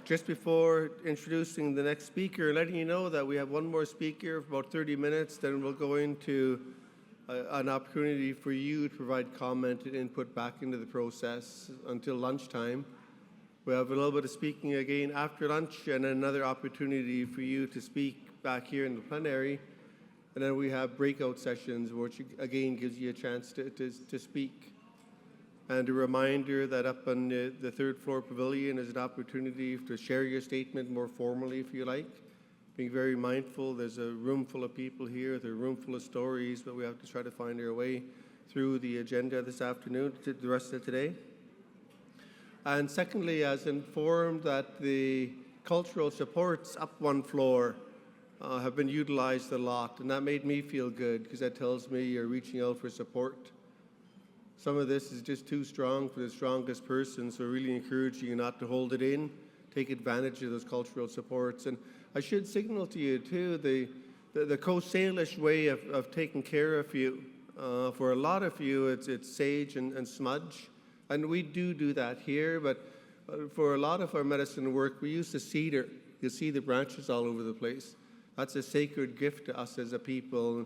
Just before introducing the next speaker, letting you know that we have one more speaker for about 30 minutes, then we'll go into an opportunity for you to provide comment and input back into the process until lunchtime. We have a little bit of speaking again after lunch and another opportunity for you to speak back here in the plenary. And then we have breakout sessions, which again gives you a chance to speak. And a reminder that up on the third floor pavilion is an opportunity to share your statement more formally if you like. Being very mindful, there's a room full of people here, there's a room full of stories, but we have to try to find our way through the agenda this afternoon to the rest of today. And secondly, as informed that the cultural supports up one floor have been utilized a lot, and that made me feel good because that tells me you're reaching out for support. Some of this is just too strong for the strongest person, so really encouraging you not to hold it in, take advantage of those cultural supports. And I should signal to you too, the Coast Salish way of taking care of you. For a lot of you, it's sage and smudge, and we do that here, but for a lot of our medicine work, we use the cedar. You see the branches all over the place. That's a sacred gift to us as a people.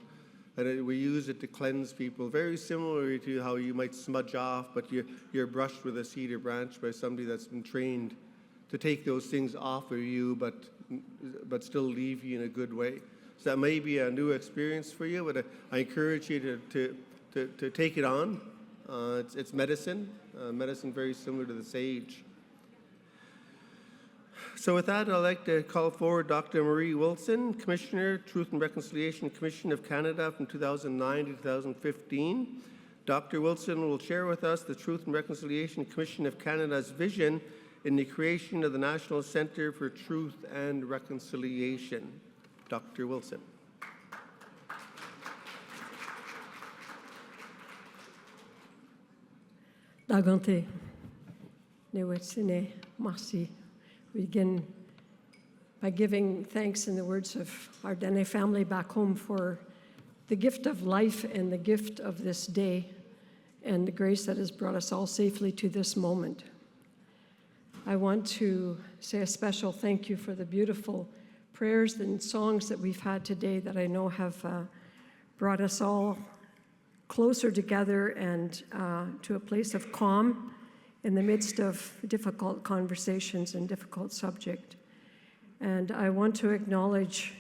And we use it to cleanse people, very similar to how you might smudge off, but you're brushed with a cedar branch by somebody that's been trained to take those things off of you, but still leave you in a good way. So that may be a new experience for you, but I encourage you to take it on. It's medicine, medicine very similar to the sage. So with that, I'd like to call forward Dr. Marie Wilson, Commissioner, Truth and Reconciliation Commission of Canada from 2009 to 2015. Dr. Wilson will share with us the Truth and Reconciliation Commission of Canada's vision in the creation of the National Centre for Truth and Reconciliation. Dr. Wilson. Dagante, Newetsine, Masi. We begin by giving thanks in the words of our Dene family back home for the gift of life and the gift of this day and the grace that has brought us all safely to this moment. I want to say a special thank you for the beautiful prayers and songs that we've had today that I know have brought us all closer together and to a place of calm in the midst of difficult conversations and difficult subject. And I want to acknowledge,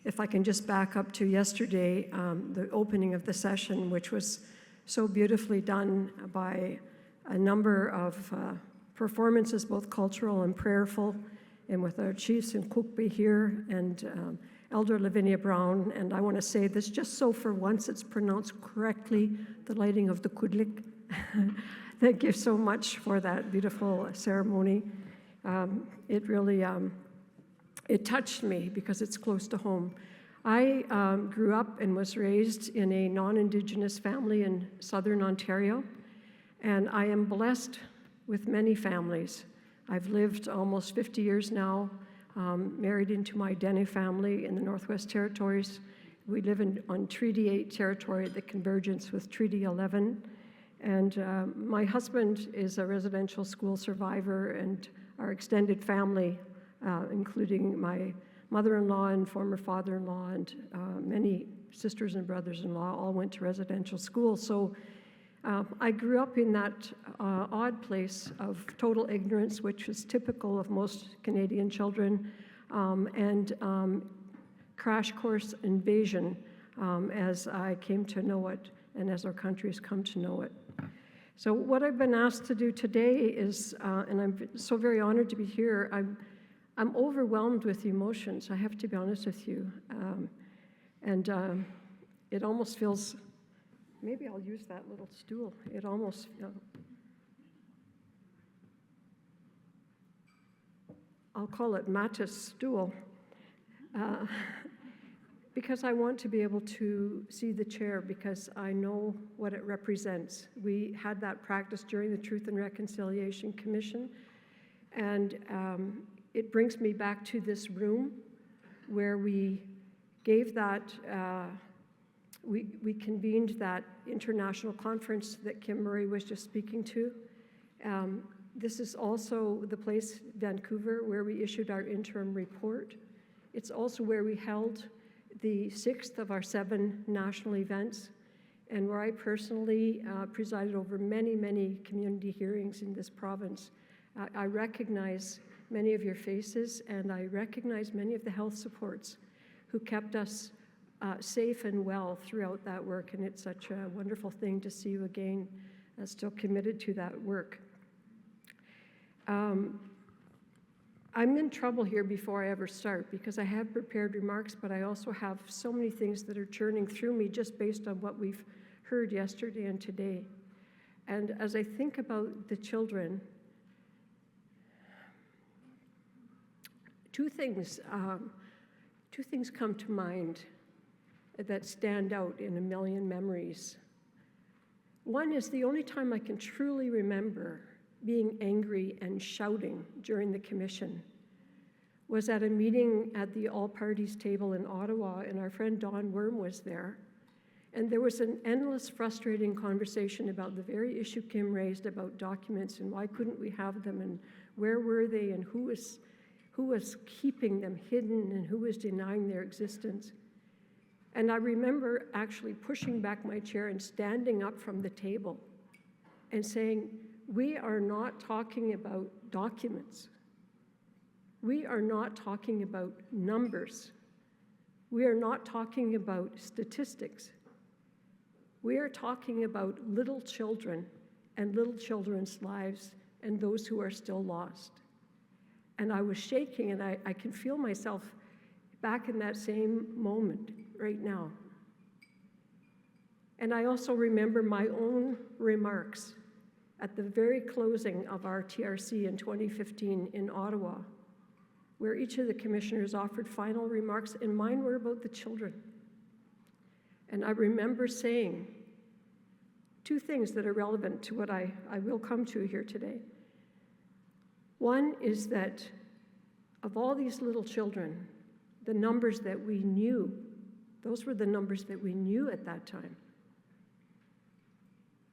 if I can just back up to yesterday, the opening of the session, which was so beautifully done by a number of performances, both cultural and prayerful, and with our chiefs in Cookby here and Elder Lavinia Brown. And I want to say this just so for once it's pronounced correctly, the lighting of the Kudlik. Thank you so much for that beautiful ceremony. It really, it touched me because it's close to home. I grew up and was raised in a non-Indigenous family in Southern Ontario, and I am blessed with many families. I've lived almost 50 years now, married into my Dene family in the Northwest Territories. We live on Treaty 8 territory at the convergence with Treaty 11. And my husband is a residential school survivor, and our extended family, including my mother-in-law and former father-in-law and many sisters and brothers-in-law, all went to residential school. So I grew up in that odd place of total ignorance, which is typical of most Canadian children, and crash course invasion as I came to know it and as our country's come to know it. So what I've been asked to do today is, and I'm so very honored to be here, I'm overwhelmed with emotions, I have to be honest with you. And it almost feels, maybe I'll use that little stool. It almost, I'll call it Mattis stool. Because I want to be able to see the chair because I know what it represents. We had that practice during the Truth and Reconciliation Commission, and it brings me back to this room where we gave that, we convened that international conference that Kim Murray was just speaking to, This is also the place, Vancouver, where we issued our interim report. It's also where we held the 6th of our 7 national events, and where I personally presided over many, many community hearings in this province. I recognize many of your faces, and I recognize many of the health supports who kept us safe and well throughout that work, and it's such a wonderful thing to see you again still committed to that work. I'm in trouble here before I ever start because I have prepared remarks, but I also have so many things that are churning through me just based on what we've heard yesterday and today. And as I think about the children, two things come to mind that stand out in a million memories. One is the only time I can truly remember being angry and shouting during the commission was at a meeting at the all-parties table in Ottawa, and our friend Don Worm was there. And there was an endless, frustrating conversation about the very issue Kim raised about documents and why couldn't we have them and where were they and who was keeping them hidden and who was denying their existence. And I remember actually pushing back my chair and standing up from the table and saying, we are not talking about documents. We are not talking about numbers. We are not talking about statistics. We are talking about little children and little children's lives and those who are still lost. And I was shaking, and I can feel myself back in that same moment right now. And I also remember my own remarks at the very closing of our TRC in 2015 in Ottawa, where each of the commissioners offered final remarks, and mine were about the children. And I remember saying two things that are relevant to what I will come to here today. One is that of all these little children, the numbers that we knew, those were the numbers that we knew at that time.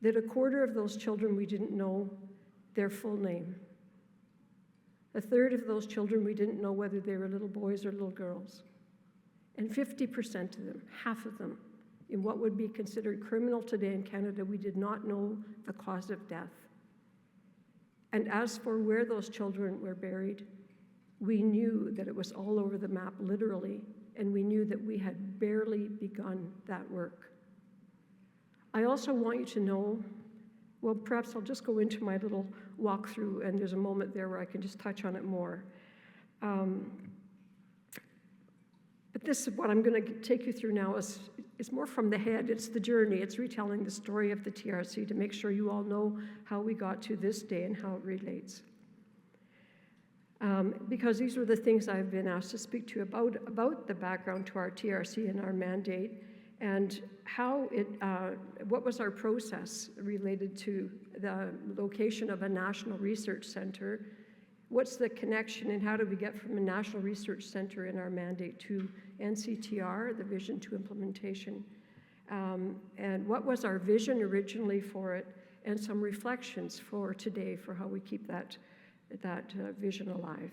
That a quarter of those children we didn't know their full name. A third of those children we didn't know whether they were little boys or little girls. And 50% of them, half of them, in what would be considered criminal today in Canada, we did not know the cause of death. And as for where those children were buried, we knew that it was all over the map, literally, and we knew that we had barely begun that work. I also want you to know, well, perhaps I'll just go into my little walkthrough, and there's a moment there where I can just touch on it more. But this is what I'm going to take you through now is more from the head. It's the journey. It's retelling the story of the TRC to make sure you all know how we got to this day and how it relates. Because these were the things I've been asked to speak to about the background to our TRC and our mandate, and how what was our process related to the location of a national research center. What's the connection, and how do we get from a national research center in our mandate to NCTR, the vision to implementation? And what was our vision originally for it, and some reflections for today for how we keep that vision alive.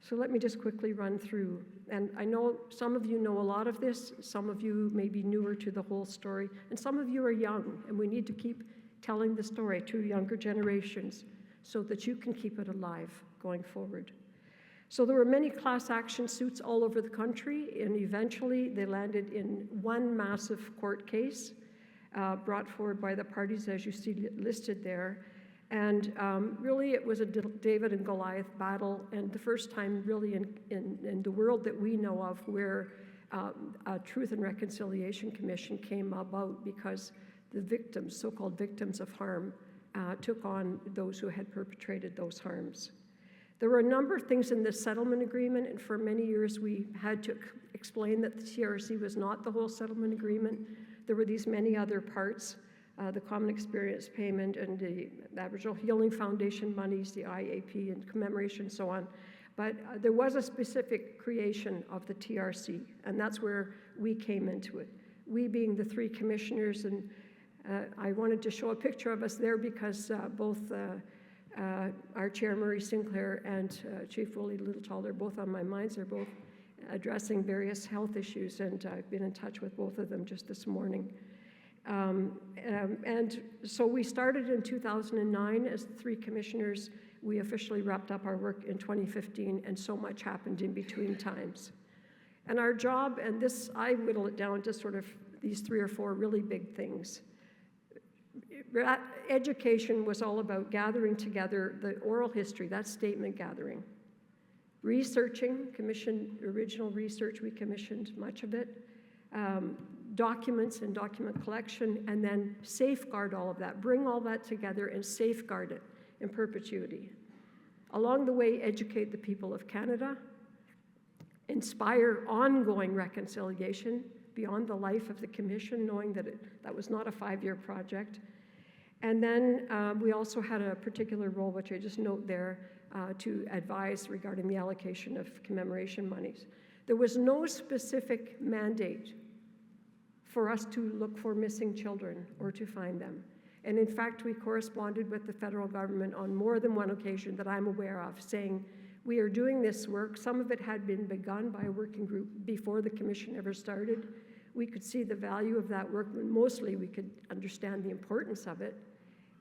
So let me just quickly run through. And I know some of you know a lot of this, some of you may be newer to the whole story, and some of you are young, and we need to keep telling the story to younger generations so that you can keep it alive going forward. So there were many class action suits all over the country, and eventually they landed in one massive court case brought forward by the parties as you see listed there. And really it was a David and Goliath battle, and the first time really in the world that we know of where a Truth and Reconciliation Commission came about because the victims, so-called victims of harm, took on those who had perpetrated those harms. There were a number of things in this settlement agreement, and for many years we had to explain that the TRC was not the whole settlement agreement. There were these many other parts, the Common Experience Payment and the Aboriginal Healing Foundation monies, the IAP and commemoration and so on. But there was a specific creation of the TRC, and that's where we came into it. We being the three commissioners, and I wanted to show a picture of us there because both Our chair, Murray Sinclair, and Chief Willie Littletall, they're both on my minds. They're both addressing various health issues, and I've been in touch with both of them just this morning. And so we started in 2009 as the three commissioners. We officially wrapped up our work in 2015, and so much happened in between times. And our job, and this, I whittle it down to sort of these 3 or 4 really big things. Education was all about gathering together the oral history, that's statement gathering. Researching, original research, we commissioned much of it. Documents and document collection, and then safeguard all of that. Bring all that together and safeguard it in perpetuity. Along the way, educate the people of Canada, inspire ongoing reconciliation beyond the life of the commission, knowing that that was not a 5-year project. And then we also had a particular role, which I just note there, to advise regarding the allocation of commemoration monies. There was no specific mandate for us to look for missing children or to find them. And in fact, we corresponded with the federal government on more than one occasion that I'm aware of, saying, we are doing this work. Some of it had been begun by a working group before the commission ever started. We could see the value of that work, but mostly we could understand the importance of it.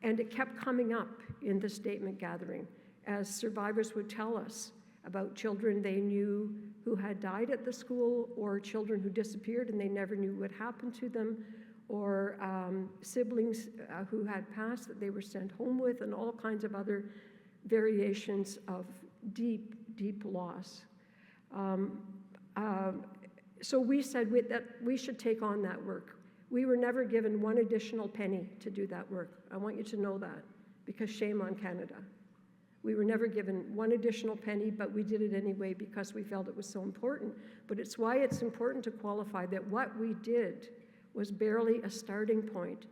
And it kept coming up in the statement gathering as survivors would tell us about children they knew who had died at the school, or children who disappeared and they never knew what happened to them, or siblings who had passed that they were sent home with, and all kinds of other variations of deep, deep loss. So we said that we should take on that work. We were never given one additional penny to do that work. I want you to know that, because shame on Canada. We were never given one additional penny, but we did it anyway because we felt it was so important. But it's why it's important to qualify that what we did was barely a starting point,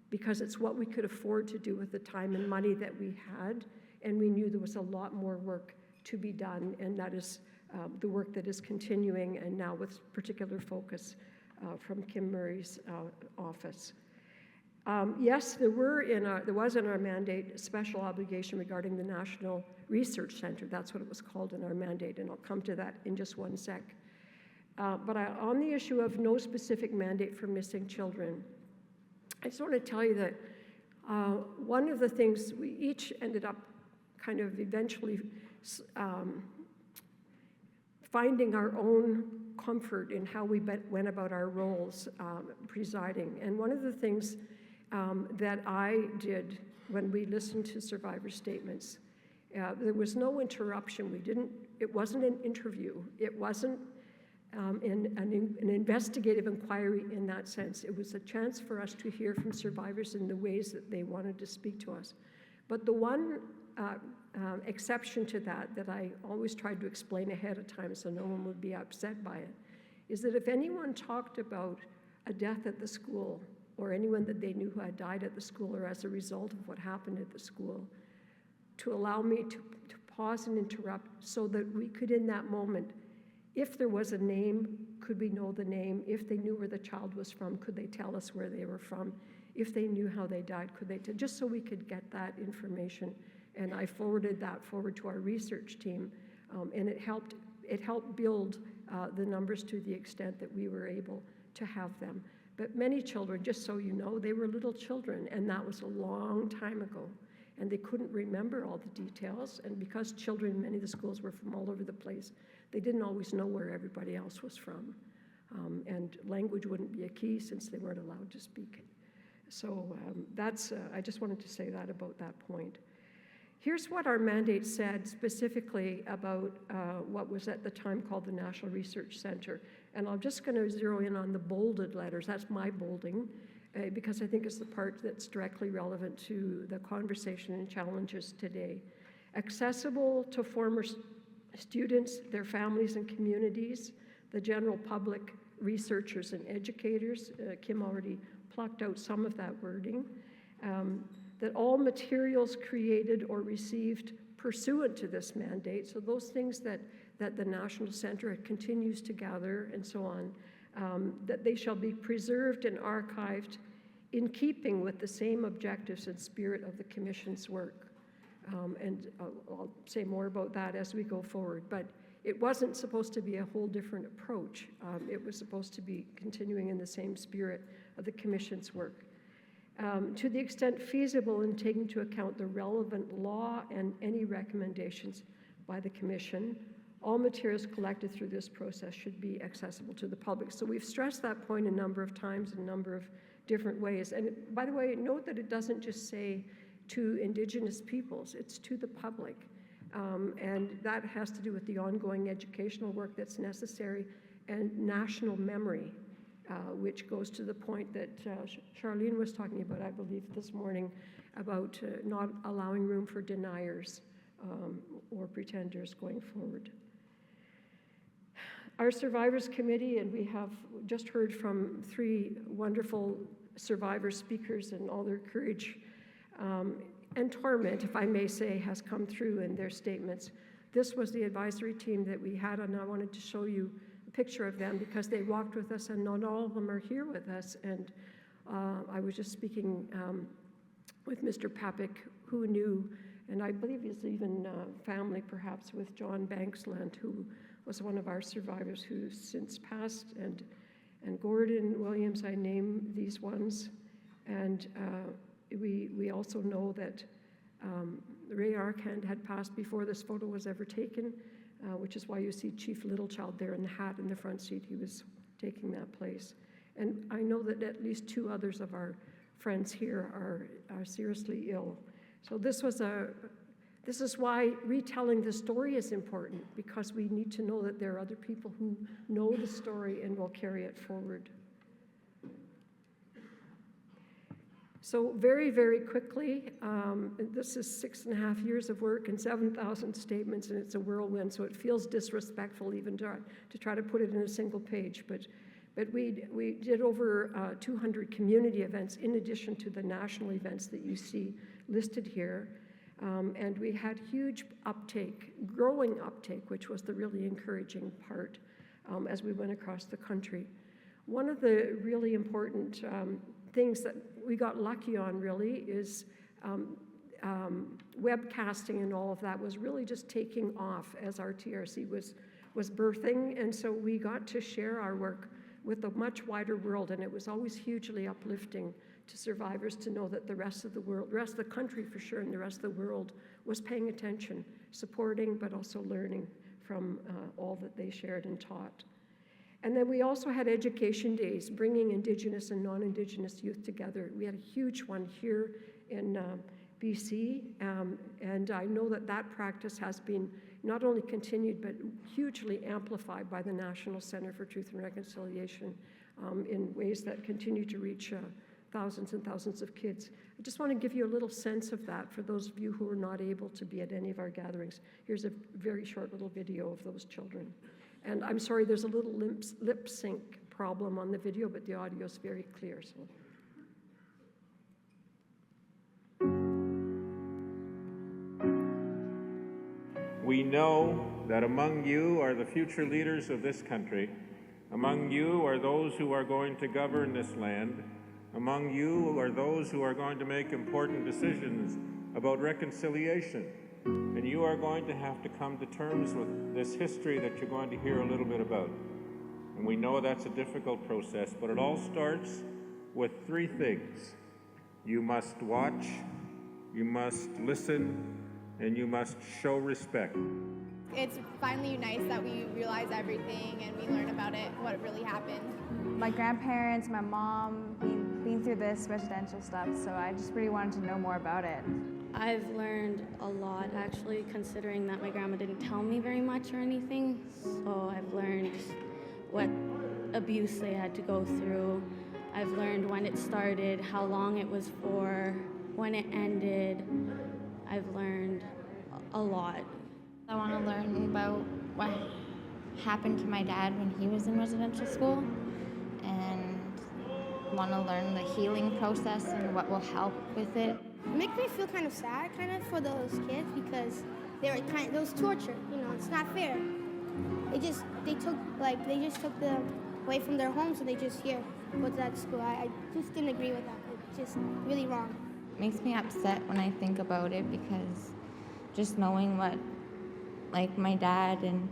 because it's what we could afford to do with the time and money that we had, and we knew there was a lot more work to be done, and that is the work that is continuing, and now with particular focus from Kim Murray's office. Yes, there was in our mandate a special obligation regarding the National Research Center. That's what it was called in our mandate, and I'll come to that in just one sec. But on the issue of no specific mandate for missing children, I just want to tell you that one of the things we each ended up kind of eventually finding our own comfort in how we went about our roles presiding. And one of the things that I did when we listened to survivor statements, there was no interruption. It wasn't an interview. It wasn't an investigative inquiry in that sense. It was a chance for us to hear from survivors in the ways that they wanted to speak to us. But the one exception to that I always tried to explain ahead of time so no one would be upset by it, is that if anyone talked about a death at the school, or anyone that they knew who had died at the school or as a result of what happened at the school, to allow me to pause and interrupt so that we could, in that moment, if there was a name, could we know the name? If they knew where the child was from, could they tell us where they were from? If they knew how they died, could they just so we could get that information. And I forwarded that forward to our research team, and it helped build the numbers to the extent that we were able to have them. But many children, just so you know, they were little children, and that was a long time ago. And they couldn't remember all the details, and because children, many of the schools were from all over the place, they didn't always know where everybody else was from. And language wouldn't be a key since they weren't allowed to speak it. So I just wanted to say that about that point. Here's what our mandate said specifically about what was at the time called the National Research Center. And I'm just going to zero in on the bolded letters. That's my bolding, because I think it's the part that's directly relevant to the conversation and challenges today. Accessible to former students, their families and communities, the general public, researchers and educators. Kim already plucked out some of that wording. That all materials created or received pursuant to this mandate, so those things that the National Center continues to gather and so on, that they shall be preserved and archived in keeping with the same objectives and spirit of the Commission's work. And I'll say more about that as we go forward. But it wasn't supposed to be a whole different approach. It was supposed to be continuing in the same spirit of the Commission's work. To the extent feasible and taking into account the relevant law and any recommendations by the Commission, all materials collected through this process should be accessible to the public. So we've stressed that point a number of times in a number of different ways. And by the way, note that it doesn't just say to Indigenous peoples, it's to the public. And that has to do with the ongoing educational work that's necessary and national memory, which goes to the point that Charlene was talking about, I believe, this morning, about not allowing room for deniers or pretenders going forward. Our Survivors Committee, and we have just heard from 3 wonderful survivor speakers, and all their courage and torment, if I may say, has come through in their statements. This was the advisory team that we had, and I wanted to show you a picture of them because they walked with us, and not all of them are here with us. And I was just speaking with Mr. Papik, who knew, and I believe he's even family perhaps with John Banksland, who was one of our survivors who's since passed, and Gordon Williams, I name these ones. And we also know that Ray Arcand had passed before this photo was ever taken, which is why you see Chief Littlechild there in the hat in the front seat. He was taking that place. And I know that at least 2 others of our friends here are seriously ill. So this is why retelling the story is important, because we need to know that there are other people who know the story and will carry it forward. So very, very quickly, this is 6.5 years of work and 7,000 statements, and it's a whirlwind, so it feels disrespectful even to try to put it in a single page. But we did over 200 community events in addition to the national events that you see listed here. And we had huge uptake, growing uptake, which was the really encouraging part as we went across the country. One of the really important things that we got lucky on really is webcasting, and all of that was really just taking off as our TRC was birthing. And so we got to share our work with a much wider world, and it was always hugely uplifting to survivors to know that the rest of the world, the rest of the country for sure, and the rest of the world was paying attention, supporting, but also learning from all that they shared and taught. And then we also had education days, bringing Indigenous and non-Indigenous youth together. We had a huge one here in BC, and I know that that practice has been not only continued, but hugely amplified by the National Center for Truth and Reconciliation in ways that continue to reach thousands and thousands of kids. I just want to give you a little sense of that for those of you who are not able to be at any of our gatherings. Here's a very short little video of those children. And I'm sorry, there's a little lip sync problem on the video, but the audio is very clear. So. We know that among you are the future leaders of this country. Among you are those who are going to govern this land. Among you are those who are going to make important decisions about reconciliation. And you are going to have to come to terms with this history that you're going to hear a little bit about. And we know that's a difficult process, but it all starts with 3 things. You must watch, you must listen, and you must show respect. It's finally nice that we realize everything and we learn about it, what really happened. My grandparents, my mom, been through this residential stuff, so I just really wanted to know more about it. I've learned a lot, actually, considering that my grandma didn't tell me very much or anything. So I've learned what abuse they had to go through. I've learned when it started, how long it was for, when it ended. I've learned a lot. I want to learn about what happened to my dad when he was in residential school, and want to learn the healing process and what will help with it. It makes me feel kind of sad, for those kids, because there was torture. It's not fair. They just took them away from their homes, and they just here put that school. I just didn't agree with that. It's just really wrong. It makes me upset when I think about it because just knowing what like my dad and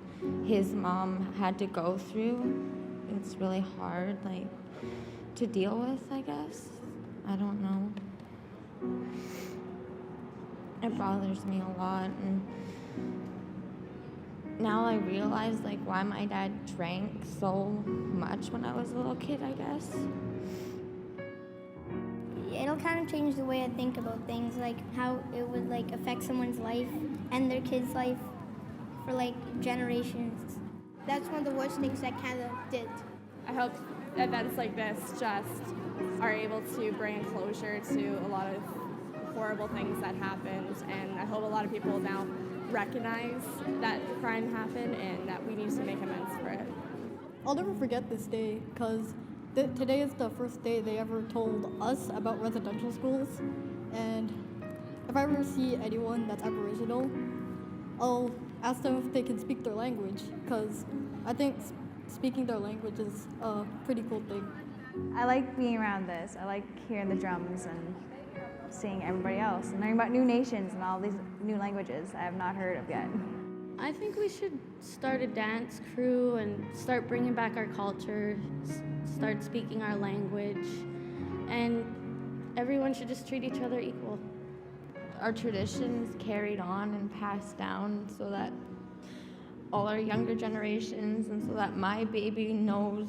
his mom had to go through, it's really hard like to deal with, I guess. I don't know. It bothers me a lot, and now I realize like why my dad drank so much when I was a little kid, I guess. It'll kind of change the way I think about things, like how it would like affect someone's life and their kid's life for like generations. That's one of the worst things that Canada did. I hope events like this just are able to bring closure to a lot of horrible things that happened, and I hope a lot of people now recognize that the crime happened and that we need to make amends for it. I'll never forget this day because today is the first day they ever told us about residential schools, and if I ever see anyone that's Aboriginal, I'll ask them if they can speak their language, because I think speaking their language is a pretty cool thing. I like being around this. I like hearing the drums and seeing everybody else and learning about new nations and all these new languages I have not heard of yet. I think we should start a dance crew and start bringing back our culture, start speaking our language, and everyone should just treat each other equal. Our traditions carried on and passed down so that all our younger generations, and so that my baby knows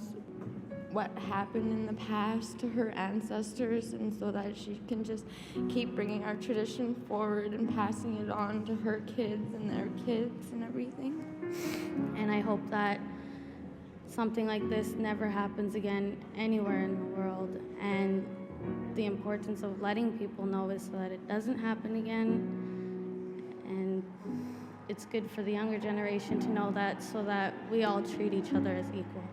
what happened in the past to her ancestors, and so that she can just keep bringing our tradition forward and passing it on to her kids and their kids and everything. And I hope that something like this never happens again anywhere in the world. And the importance of letting people know is so that it doesn't happen again. And it's good for the younger generation to know that, so that we all treat each other as equal.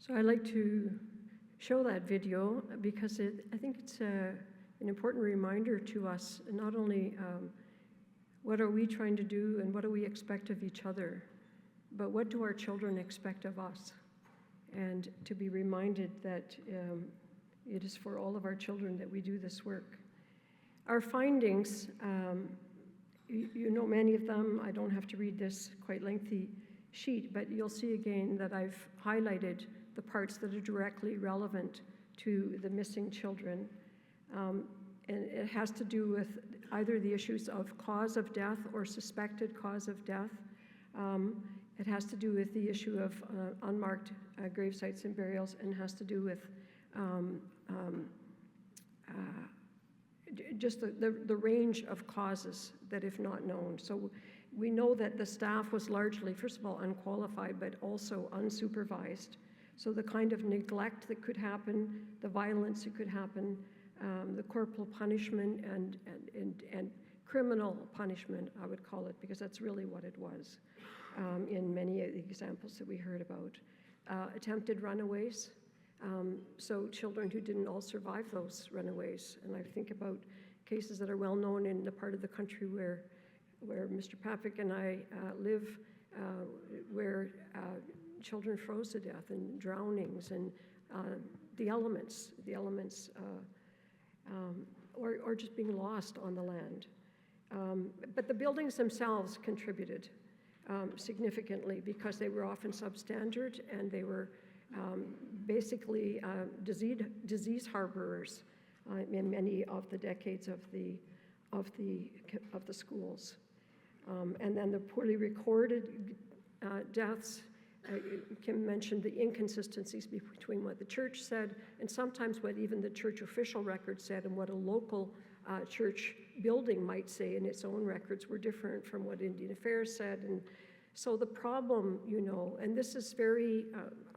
So I'd like to show that video because I think it's an important reminder to us, not only what are we trying to do and what do we expect of each other, but what do our children expect of us? And to be reminded that it is for all of our children that we do this work. Our findings, you know many of them. I don't have to read this quite lengthy sheet, but you'll see again that I've highlighted the parts that are directly relevant to the missing children. And it has to do with either the issues of cause of death or suspected cause of death. It has to do with the issue of unmarked grave sites and burials, and has to do with just the range of causes that if not known. So we know that the staff was largely, first of all, unqualified, but also unsupervised. So the kind of neglect that could happen, the violence that could happen, the corporal punishment and criminal punishment, I would call it, because that's really what it was in many of the examples that we heard about. Attempted runaways, so children who didn't all survive those runaways. And I think about cases that are well known in the part of the country where Mr. Patrick and I live, where children froze to death, and drownings, and the elements, or just being lost on the land. But the buildings themselves contributed significantly because they were often substandard, and they were basically disease harborers in many of the decades of the schools. And then the poorly recorded deaths. Kim mentioned the inconsistencies between what the church said and sometimes what even the church official record said, and what a local church building might say in its own records were different from what Indian Affairs said. And So the problem, and this is very,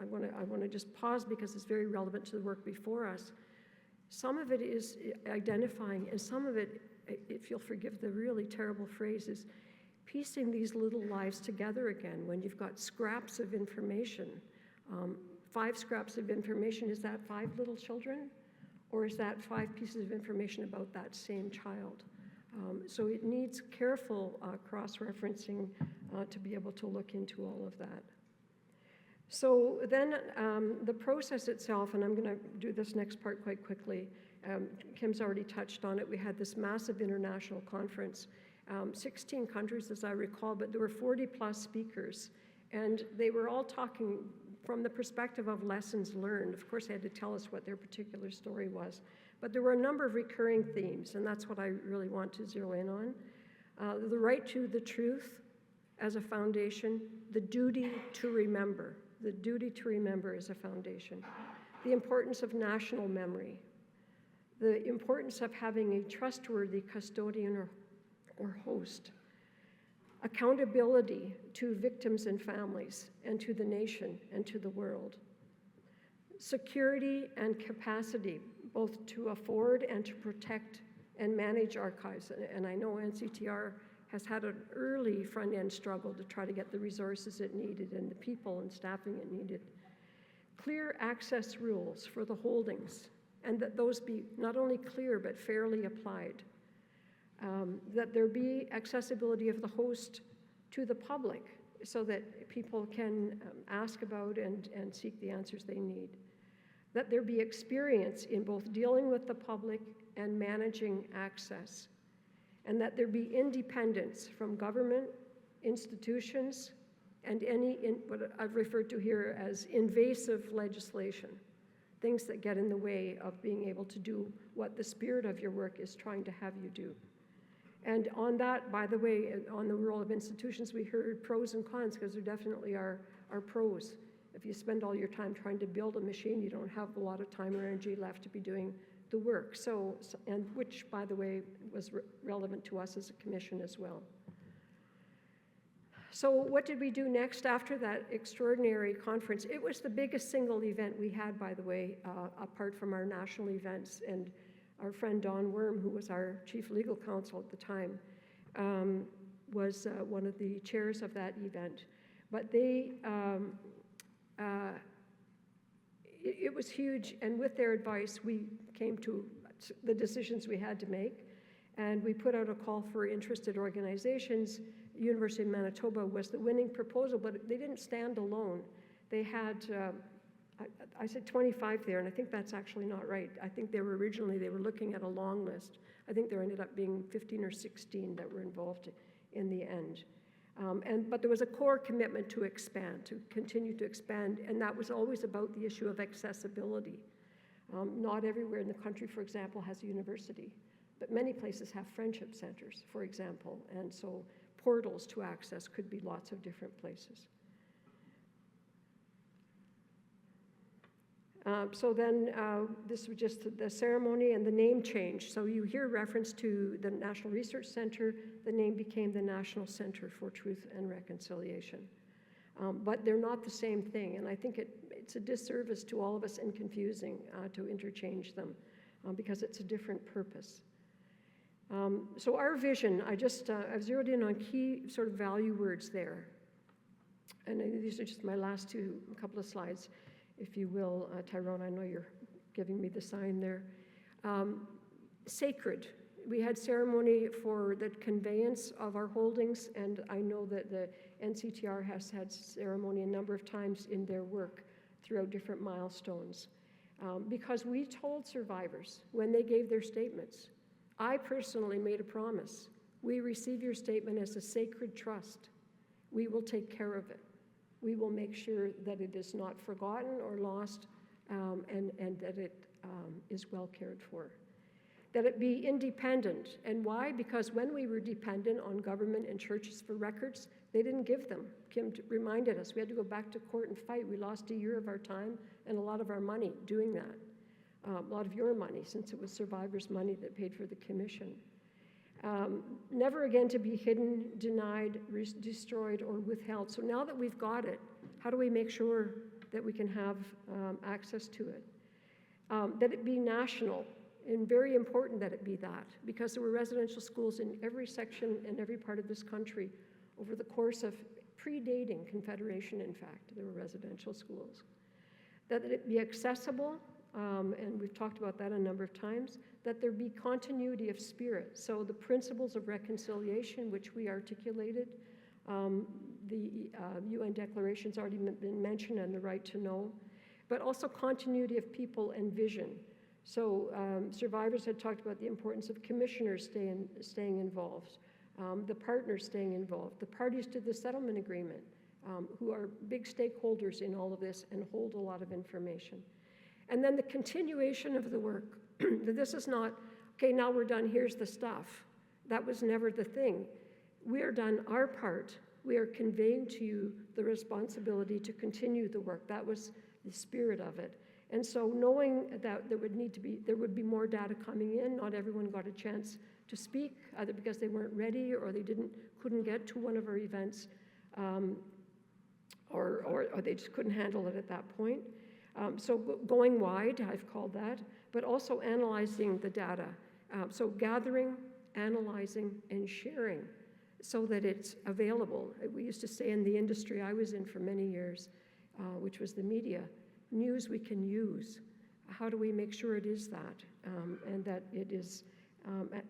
I want to just pause because it's very relevant to the work before us. Some of it is identifying, and some of it, if you'll forgive the really terrible phrase, is piecing these little lives together again when you've got scraps of information. 5 scraps of information, is that 5 little children? Or is that 5 pieces of information about that same child? So it needs careful cross-referencing to be able to look into all of that. So then the process itself, and I'm going to do this next part quite quickly. Kim's already touched on it. We had this massive international conference, 16 countries as I recall, but there were 40 plus speakers. And they were all talking from the perspective of lessons learned. Of course, they had to tell us what their particular story was. But there were a number of recurring themes, and that's what I really want to zero in on. The right to the truth as a foundation, the duty to remember. The duty to remember is a foundation. The importance of national memory. The importance of having a trustworthy custodian or host. Accountability to victims and families, and to the nation and to the world. Security and capacity, both to afford and to protect and manage archives. And I know NCTR has had an early front-end struggle to try to get the resources it needed and the people and staffing it needed. Clear access rules for the holdings, and that those be not only clear but fairly applied. That there be accessibility of the host to the public so that people can ask about and seek the answers they need. That there be experience in both dealing with the public and managing access. And that there be independence from government, institutions, and what I've referred to here as invasive legislation, things that get in the way of being able to do what the spirit of your work is trying to have you do. And on that, by the way, on the role of institutions, we heard pros and cons, because there definitely are pros. If you spend all your time trying to build a machine, you don't have a lot of time or energy left to be doing the work. And which, by the way, was relevant to us as a commission as well. So what did we do next after that extraordinary conference? It was the biggest single event we had, by the way, apart from our national events. And our friend Don Worm, who was our chief legal counsel at the time, was one of the chairs of that event. But it was huge, and with their advice, we came to the decisions we had to make, and we put out a call for interested organizations. University of Manitoba was the winning proposal, but they didn't stand alone. They had I said 25 there, and I think that's actually not right. I think they were looking at a long list. I think there ended up being 15 or 16 that were involved in the end. But there was a core commitment to expand, to continue to expand, and that was always about the issue of accessibility. Not everywhere in the country, for example, has a university, but many places have friendship centers, for example, and so portals to access could be lots of different places. So then this was just the ceremony and the name change. So you hear reference to the National Research Center. The name became the National Center for Truth and Reconciliation. But they're not the same thing, and I think it's a disservice to all of us and confusing to interchange them because it's a different purpose. So our vision, I've zeroed in on key sort of value words there. And these are just my last couple of slides. If you will, Tyrone, I know you're giving me the sign there. Sacred. We had ceremony for the conveyance of our holdings, and I know that the NCTR has had ceremony a number of times in their work throughout different milestones. Because we told survivors when they gave their statements, I personally made a promise. We receive your statement as a sacred trust. We will take care of it. We will make sure that it is not forgotten or lost, and that it is well cared for. That it be independent. And why? Because when we were dependent on government and churches for records, they didn't give them. Kim reminded us we had to go back to court and fight. We lost a year of our time and a lot of our money doing that. A lot of your money, since it was survivors' money that paid for the commission. never again to be hidden, denied, destroyed, or withheld. So now that we've got it, how do we make sure that we can have access to it? That it be national, and very important that it be that, because there were residential schools in every section and every part of this country over the course of predating Confederation, in fact, there were residential schools. That it be accessible, and we've talked about that a number of times, that there be continuity of spirit. So the principles of reconciliation, which we articulated, the UN Declaration's already been mentioned, and the right to know, but also continuity of people and vision. So survivors had talked about the importance of commissioners staying involved, the partners staying involved, the parties to the settlement agreement, who are big stakeholders in all of this and hold a lot of information. And then the continuation of the work. This is not, okay, now we're done, here's the stuff. That was never the thing. We are done our part. We are conveying to you the responsibility to continue the work. That was the spirit of it. And so knowing that there would be more data coming in, not everyone got a chance to speak, either because they weren't ready or they couldn't get to one of our events, or they just couldn't handle it at that point. So going wide, I've called that, but also analyzing the data. So gathering, analyzing, and sharing so that it's available. We used to say in the industry I was in for many years, which was the media, news we can use. How do we make sure it is that, and that it is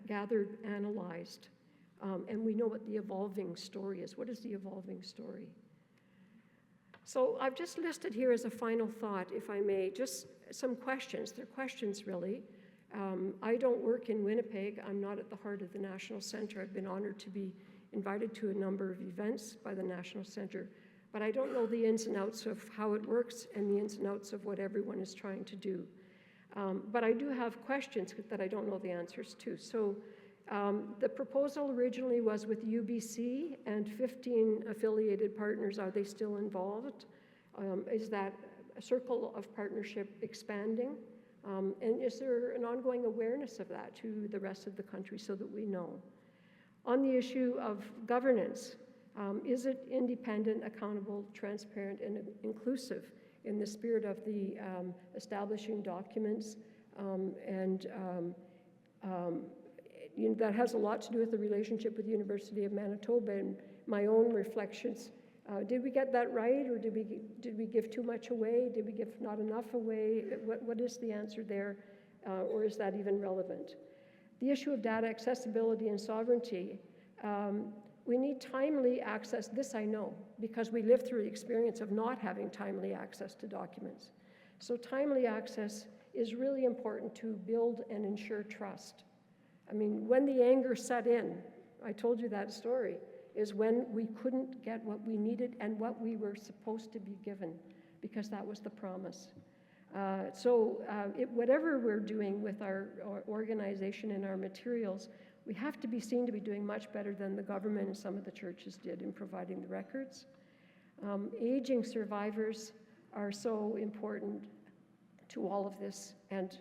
gathered, analyzed, and we know what the evolving story is. What is the evolving story? So I've just listed here as a final thought, if I may, just some questions. They're questions, really. I don't work in Winnipeg. I'm not at the heart of the National Centre. I've been honored to be invited to a number of events by the National Centre, but I don't know the ins and outs of how it works and the ins and outs of what everyone is trying to do. But I do have questions that I don't know the answers to. So the proposal originally was with UBC and 15 affiliated partners. Are they still involved? Is that a circle of partnership expanding? And is there an ongoing awareness of that to the rest of the country so that we know? On the issue of governance, is it independent, accountable, transparent, and inclusive in the spirit of the establishing documents? That has a lot to do with the relationship with the University of Manitoba and my own reflections. Did we get that right, or did we give too much away? Did we give not enough away? What is the answer there, or is that even relevant? The issue of data accessibility and sovereignty. We need timely access. This I know, because we lived through the experience of not having timely access to documents. So timely access is really important to build and ensure trust. I mean, when the anger set in, I told you that story, is when we couldn't get what we needed and what we were supposed to be given, because that was the promise. Whatever we're doing with our organization and our materials, we have to be seen to be doing much better than the government and some of the churches did in providing the records. Aging survivors are so important to all of this, and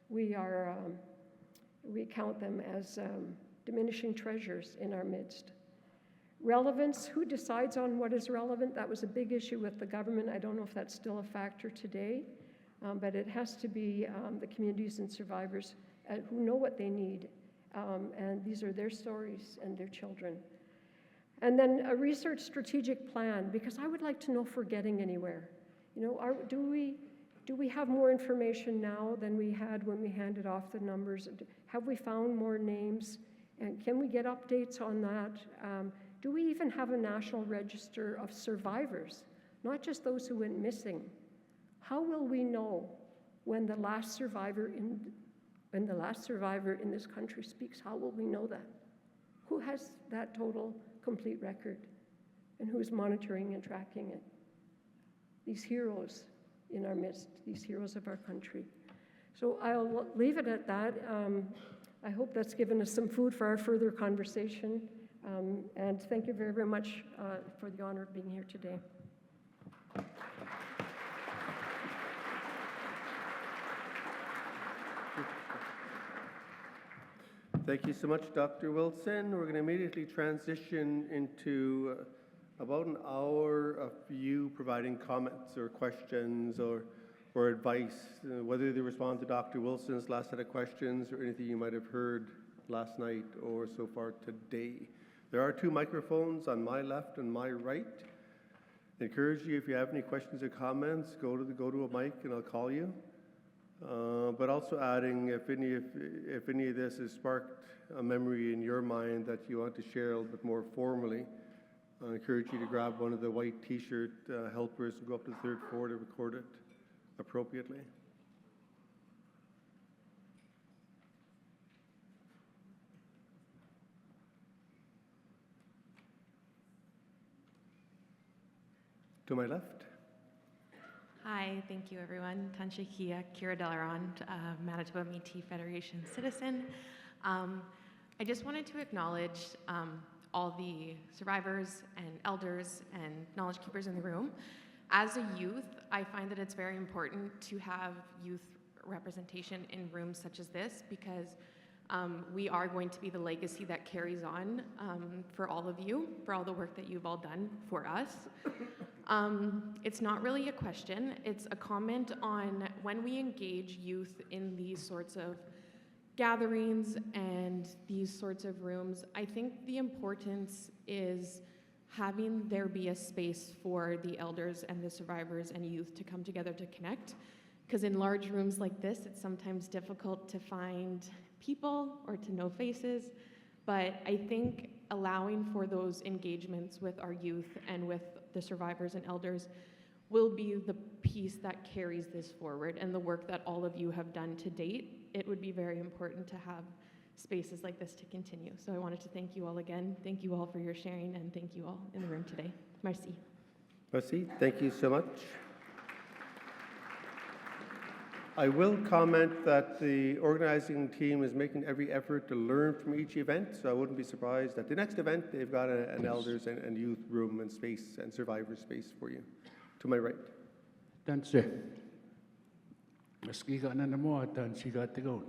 we count them as diminishing treasures in our midst. Relevance, who decides on what is relevant? That was a big issue with the government. I don't know if that's still a factor today, but it has to be the communities and survivors who know what they need, and these are their stories and their children. And then a research strategic plan, because I would like to know if we're getting anywhere. Do we have more information now than we had when we handed off the numbers? Have we found more names? And can we get updates on that? Do we even have a national register of survivors, not just those who went missing? How will we know when the last survivor in this country speaks? How will we know that? Who has that total, complete record? And who's monitoring and tracking it? These heroes in our midst, these heroes of our country. So I'll leave it at that. I hope that's given us some food for our further conversation. And thank you very, very much for the honor of being here today. Thank you so much, Dr. Wilson. We're going to immediately transition into about an hour of you providing comments or questions or advice, whether they respond to Dr. Wilson's last set of questions or anything you might have heard last night or so far today. There are 2 microphones on my left and my right. I encourage you, if you have any questions or comments, go to a mic and I'll call you. But also adding, if any of this has sparked a memory in your mind that you want to share a little bit more formally, I encourage you to grab one of the white T-shirt helpers and go up to the 3rd floor to record it appropriately. To my left. Hi, thank you everyone. Tansha Kia, Kira Delaron, Manitoba Métis Federation citizen. I just wanted to acknowledge all the survivors and elders and knowledge keepers in the room. As a youth, I find that it's very important to have youth representation in rooms such as this because we are going to be the legacy that carries on for all of you, for all the work that you've all done for us. It's not really a question, it's a comment on when we engage youth in these sorts of gatherings and these sorts of rooms, I think the importance is having there be a space for the elders and the survivors and youth to come together to connect. Because in large rooms like this, it's sometimes difficult to find people or to know faces. But I think allowing for those engagements with our youth and with the survivors and elders will be the piece that carries this forward, and the work that all of you have done to date. It would be very important to have spaces like this to continue. So I wanted to thank you all again. Thank you all for your sharing, and thank you all in the room today. Merci. Merci. Thank you so much. I will comment that the organizing team is making every effort to learn from each event, so I wouldn't be surprised at the next event they've got an elders and youth room and space and survivor space for you. To my right. Tanse. Maski ka na mo tansi ka tigon.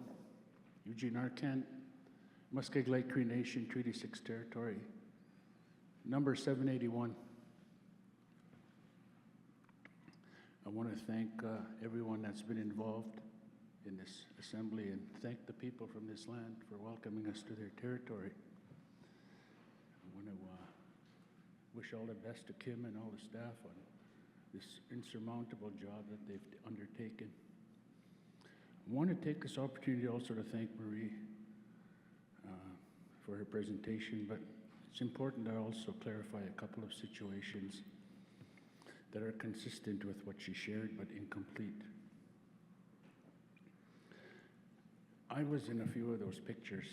Eugene Arcand, Muskeg Lake Cree Nation, Treaty 6 territory. Number 781. I want to thank everyone that's been involved in this assembly and thank the people from this land for welcoming us to their territory. I want to wish all the best to Kim and all the staff on this insurmountable job that they've undertaken. I want to take this opportunity also to thank Marie for her presentation, but it's important to also clarify a couple of situations that are consistent with what she shared, but incomplete. I was in a few of those pictures.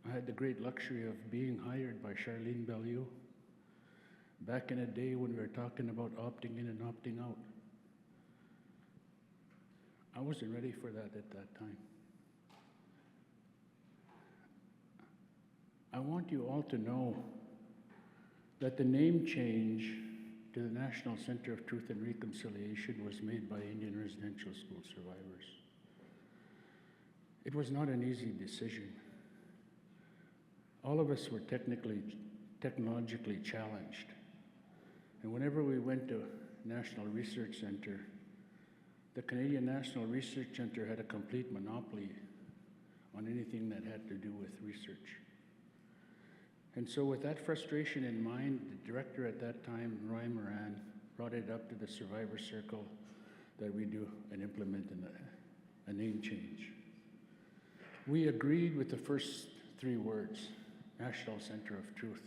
I had the great luxury of being hired by Charlene Bellew back in a day when we were talking about opting in and opting out. I wasn't ready for that at that time. I want you all to know that the name change to the National Center of Truth and Reconciliation was made by Indian residential school survivors. It was not an easy decision. All of us were technologically challenged. And whenever we went to National Research Center, the Canadian National Research Center had a complete monopoly on anything that had to do with research. And so with that frustration in mind, the director at that time, Roy Moran, brought it up to the Survivor Circle that we do and implement a name change. We agreed with the first 3 words, National Center of Truth.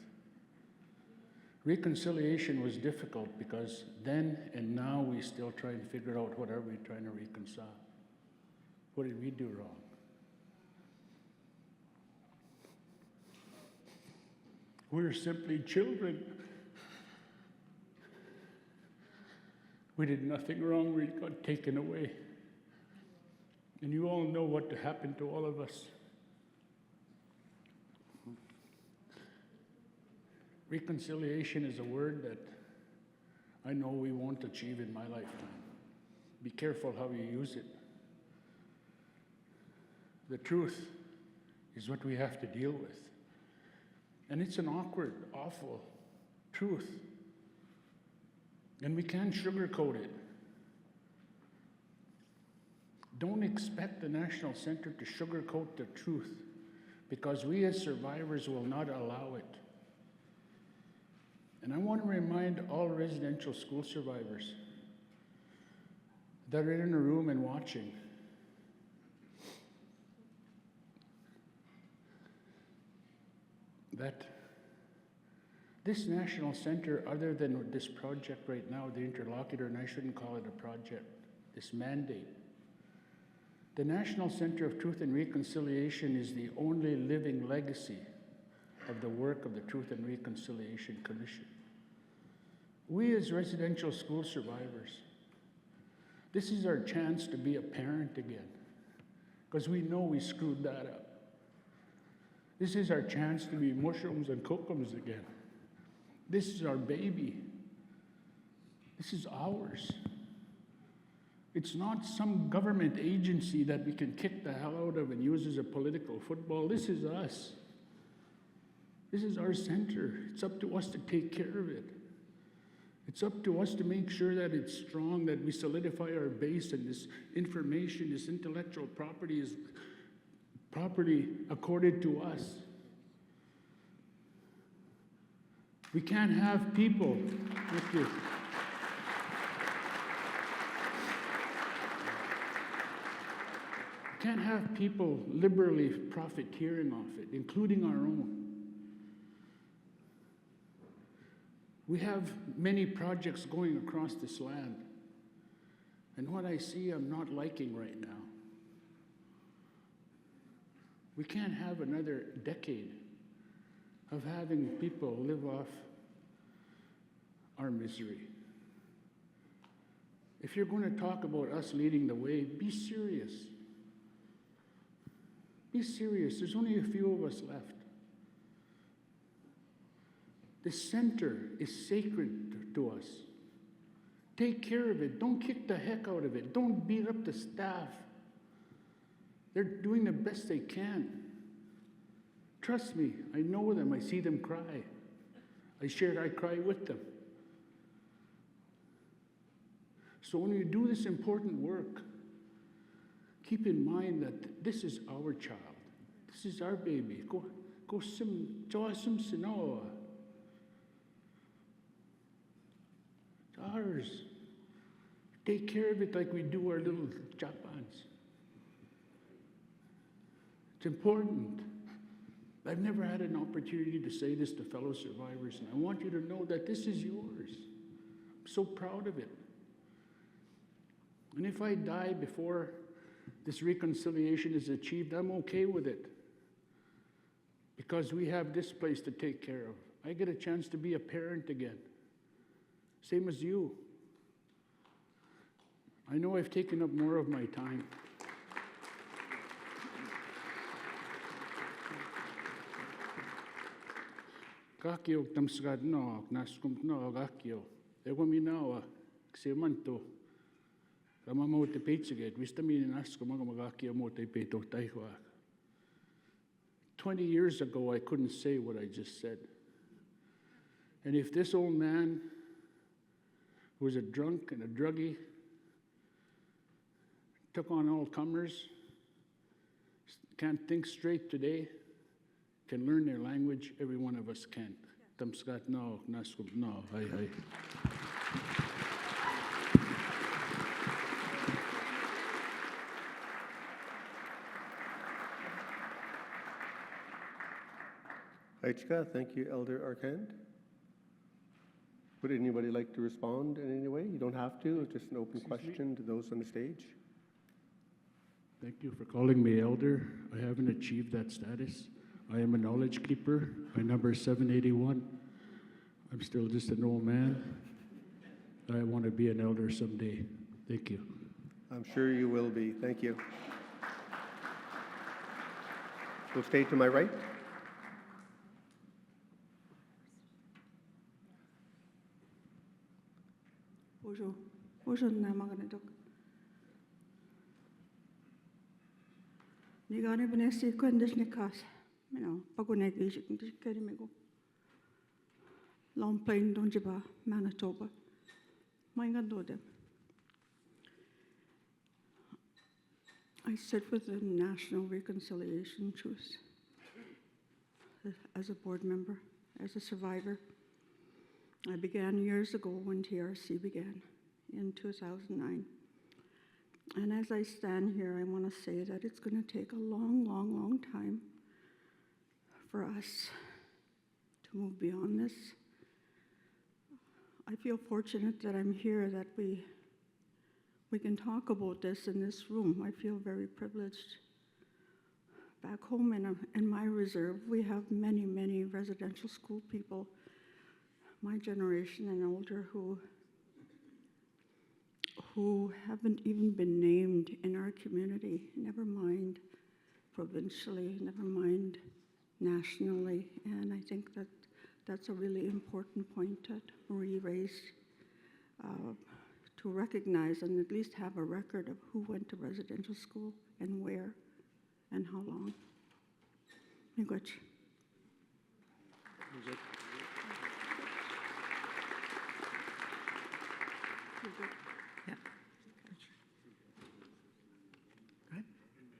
Reconciliation was difficult because then and now we still try and figure out what are we trying to reconcile. What did we do wrong? We're simply children. We did nothing wrong, we got taken away. And you all know what happened to all of us. Reconciliation is a word that I know we won't achieve in my lifetime. Be careful how you use it. The truth is what we have to deal with. And it's an awkward, awful truth. And we can't sugarcoat it. Don't expect the National Center to sugarcoat the truth, because we as survivors will not allow it. And I want to remind all residential school survivors that are in a room and watching that this National Center, other than this project right now, the interlocutor, and I shouldn't call it a project, this mandate, the National Center of Truth and Reconciliation is the only living legacy of the work of the Truth and Reconciliation Commission. We as residential school survivors, this is our chance to be a parent again, because we know we screwed that up. This is our chance to be mushrooms and kookums again. This is our baby. This is ours. It's not some government agency that we can kick the hell out of and use as a political football. This is us. This is our center. It's up to us to take care of it. It's up to us to make sure that it's strong, that we solidify our base, and this information, this intellectual property is property accorded to us. We can't have people. Thank you. Can't have people liberally profiteering off it, including our own. We have many projects going across this land, and what I see I'm not liking right now. We can't have another decade of having people live off our misery. If you're going to talk about us leading the way, be serious. Be serious. There's only a few of us left. The center is sacred to us. Take care of it. Don't kick the heck out of it. Don't beat up the staff. They're doing the best they can. Trust me, I know them. I see them cry. I cry with them. So when you do this important work, keep in mind that this is our child. This is our baby. Go sim sinoa. It's ours. Take care of it like we do our little Japans. It's important. I've never had an opportunity to say this to fellow survivors, and I want you to know that this is yours. I'm so proud of it. And if I die before this reconciliation is achieved, I'm okay with it, because we have this place to take care of. I get a chance to be a parent again, same as you. I know I've taken up more of my time. Kakio tamsgad no naskum no kakio. Ego minawa ximanto. Kama mo te pizzaget. Wistamini naskum magakio mo te peto taihwa. 20 years ago, I couldn't say what I just said. And if this old man, who was a drunk and a druggie, took on all comers, can't think straight today, can learn their language, every one of us can. Tamskat no, naskum no, hi. Aichka, thank you, Elder Arkand. Would anybody like to respond in any way? You don't have to, it's just an open question to those on the stage. Thank you for calling me elder. I haven't achieved that status. I am a knowledge keeper. My number is 781. I'm still just an old man. I want to be an elder someday. Thank you. I'm sure you will be. Thank you. We'll stay to my right. Bonjour. Bonjour, Namaganadok. Nigane benesi kondishnikas, pagunegi shikimego. Long Plain Donjiba, Manitoba. Maingandode. I sit with the National Reconciliation Truce as a board member, as a survivor. I began years ago when TRC began in 2009. And as I stand here, I want to say that it's going to take a long, long, long time for us to move beyond this. I feel fortunate that I'm here, that we can talk about this in this room. I feel very privileged. Back home in my reserve, we have many, many residential school people, my generation and older, who haven't even been named in our community, never mind provincially, never mind nationally. And I think that that's a really important point that Marie raised, to recognize and at least have a record of who went to residential school and where and how long. Miigwech.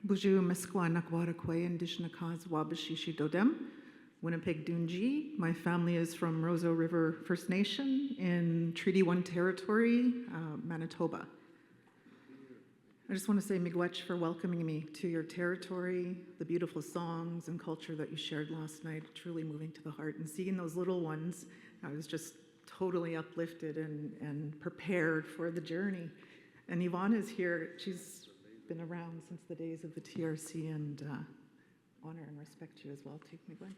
Buju Meskwanakwarakway Indigenous Cause Wabashishi Dodem, Winnipeg Dunji. My family is from Roseau River First Nation in Treaty 1 territory, Manitoba. I just want to say miigwech for welcoming me to your territory, the beautiful songs and culture that you shared last night, truly moving to the heart. And seeing those little ones, I was just totally uplifted and prepared for the journey. And Yvonne is here. She's been around since the days of the TRC, and honor and respect you as well, too, miigwech.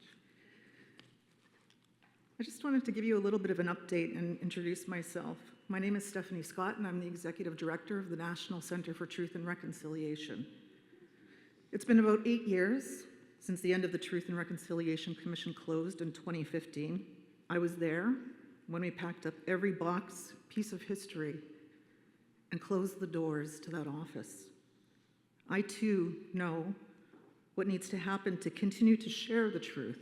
I just wanted to give you a little bit of an update and introduce myself. My name is Stephanie Scott, and I'm the Executive Director of the National Center for Truth and Reconciliation. It's been about 8 years since the end of the Truth and Reconciliation Commission closed in 2015. I was there when we packed up every box, piece of history, and closed the doors to that office. I too know what needs to happen to continue to share the truth.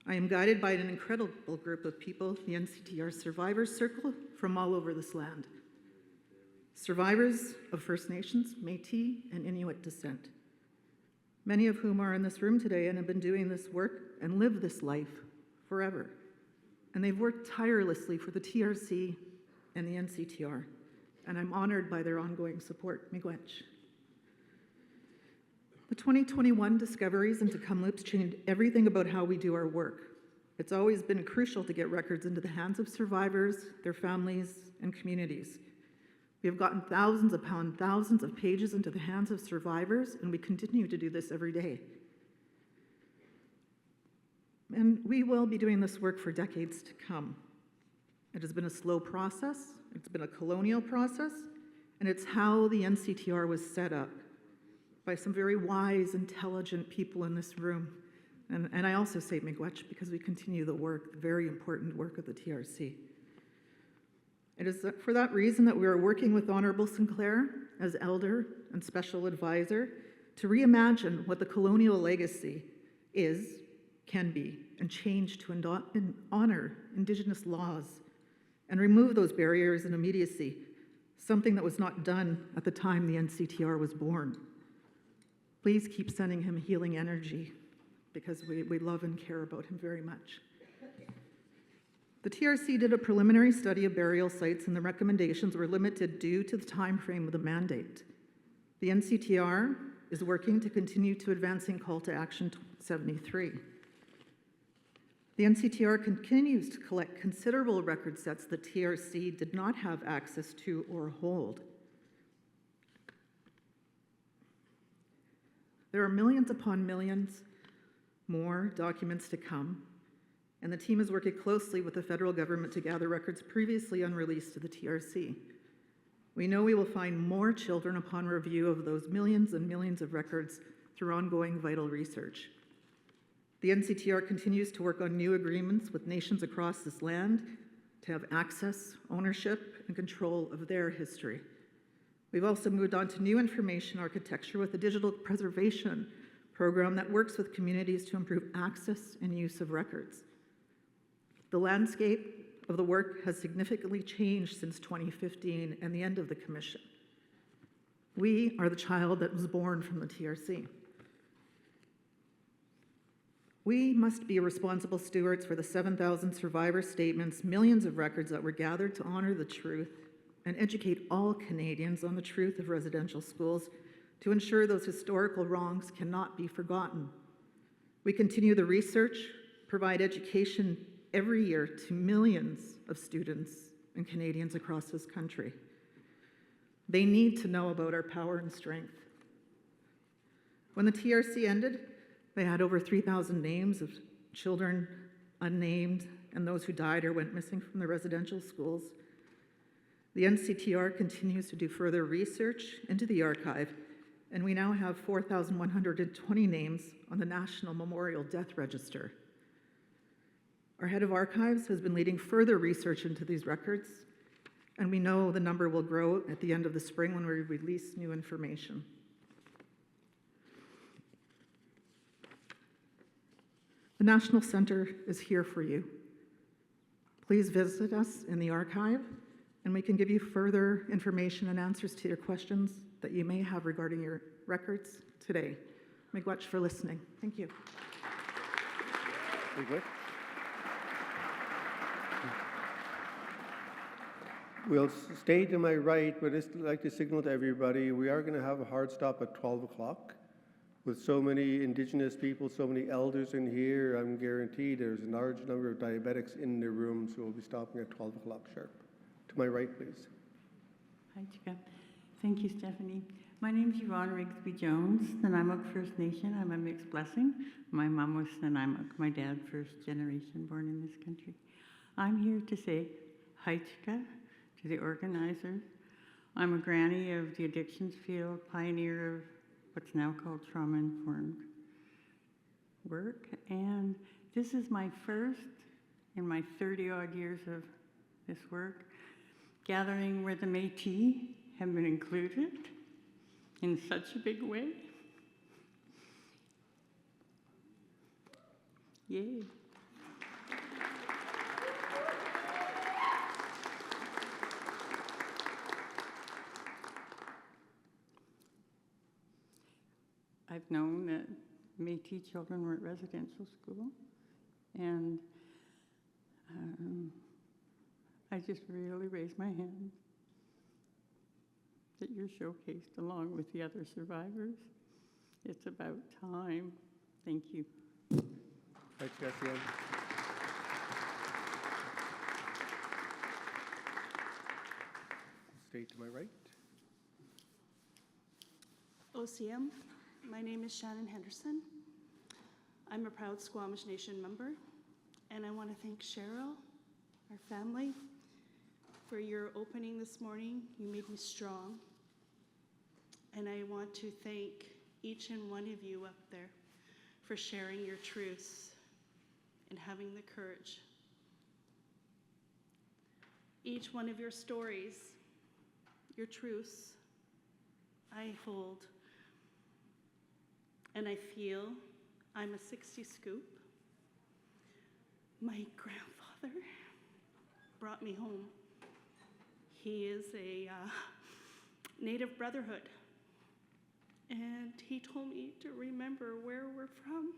I am guided by an incredible group of people, the NCTR Survivors Circle, from all over this land. Survivors of First Nations, Métis, and Inuit descent, many of whom are in this room today and have been doing this work and live this life forever. And they've worked tirelessly for the TRC and the NCTR, and I'm honored by their ongoing support. Miigwech. The 2021 discoveries into Kamloops changed everything about how we do our work. It's always been crucial to get records into the hands of survivors, their families, and communities. We have gotten thousands upon thousands of pages into the hands of survivors, and we continue to do this every day. And we will be doing this work for decades to come. It has been a slow process, it's been a colonial process, and it's how the NCTR was set up by some very wise, intelligent people in this room. And I also say miigwech because we continue the work, the very important work of the TRC. It is for that reason that we are working with Honorable Sinclair as Elder and Special Advisor to reimagine what the colonial legacy is, can be, and change to honor Indigenous laws and remove those barriers and immediacy, something that was not done at the time the NCTR was born. Please keep sending him healing energy because we love and care about him very much. The TRC did a preliminary study of burial sites, and the recommendations were limited due to the time frame of the mandate. The NCTR is working to continue to advancing Call to Action 73. The NCTR continues to collect considerable record sets that TRC did not have access to or hold. There are millions upon millions more documents to come, and the team is working closely with the federal government to gather records previously unreleased to the TRC. We know we will find more children upon review of those millions and millions of records through ongoing vital research. The NCTR continues to work on new agreements with nations across this land to have access, ownership, and control of their history. We've also moved on to new information architecture with a digital preservation program that works with communities to improve access and use of records. The landscape of the work has significantly changed since 2015 and the end of the commission. We are the child that was born from the TRC. We must be responsible stewards for the 7,000 survivor statements, millions of records that were gathered to honor the truth and educate all Canadians on the truth of residential schools to ensure those historical wrongs cannot be forgotten. We continue the research, provide education every year to millions of students and Canadians across this country. They need to know about our power and strength. When the TRC ended, they had over 3,000 names of children unnamed and those who died or went missing from the residential schools. The NCTR continues to do further research into the archive, and we now have 4,120 names on the National Memorial Death Register. Our head of archives has been leading further research into these records, and we know the number will grow at the end of the spring when we release new information. The National Centre is here for you. Please visit us in the archive, and we can give you further information and answers to your questions that you may have regarding your records today. Miigwech for listening. Thank you. Miigwech. We'll stay to my right, but I'd like to signal to everybody we are going to have a hard stop at 12 o'clock. With so many Indigenous people, so many elders in here, I'm guaranteed there's a large number of diabetics in the room, so we'll be stopping at 12 o'clock sharp. To my right, please. Hi, Chica. Thank you, Stephanie. My name is Yvonne Rigsby Jones, Nanaimuk First Nation. I'm a mixed blessing. My mom was Nanaimuk, my dad first generation born in this country. I'm here to say hi, Chica, to the organizers. I'm a granny of the addictions field, pioneer of what's now called trauma-informed work. And this is my first in my 30-odd years of this work, gathering where the Métis have been included in such a big way. Yay. I've known that Métis children were at residential school, and I just really raise my hand that you're showcased along with the other survivors. It's about time. Thank you. Thanks, Cassian. Stay to my right. OCM, my name is Shannon Henderson. I'm a proud Squamish Nation member, and I want to thank Cheryl, our family, for your opening this morning. You made me strong. And I want to thank each and one of you up there for sharing your truths and having the courage. Each one of your stories, your truths, I hold. And I feel I'm a 60 scoop. My grandfather brought me home. He is a Native Brotherhood. And he told me to remember where we're from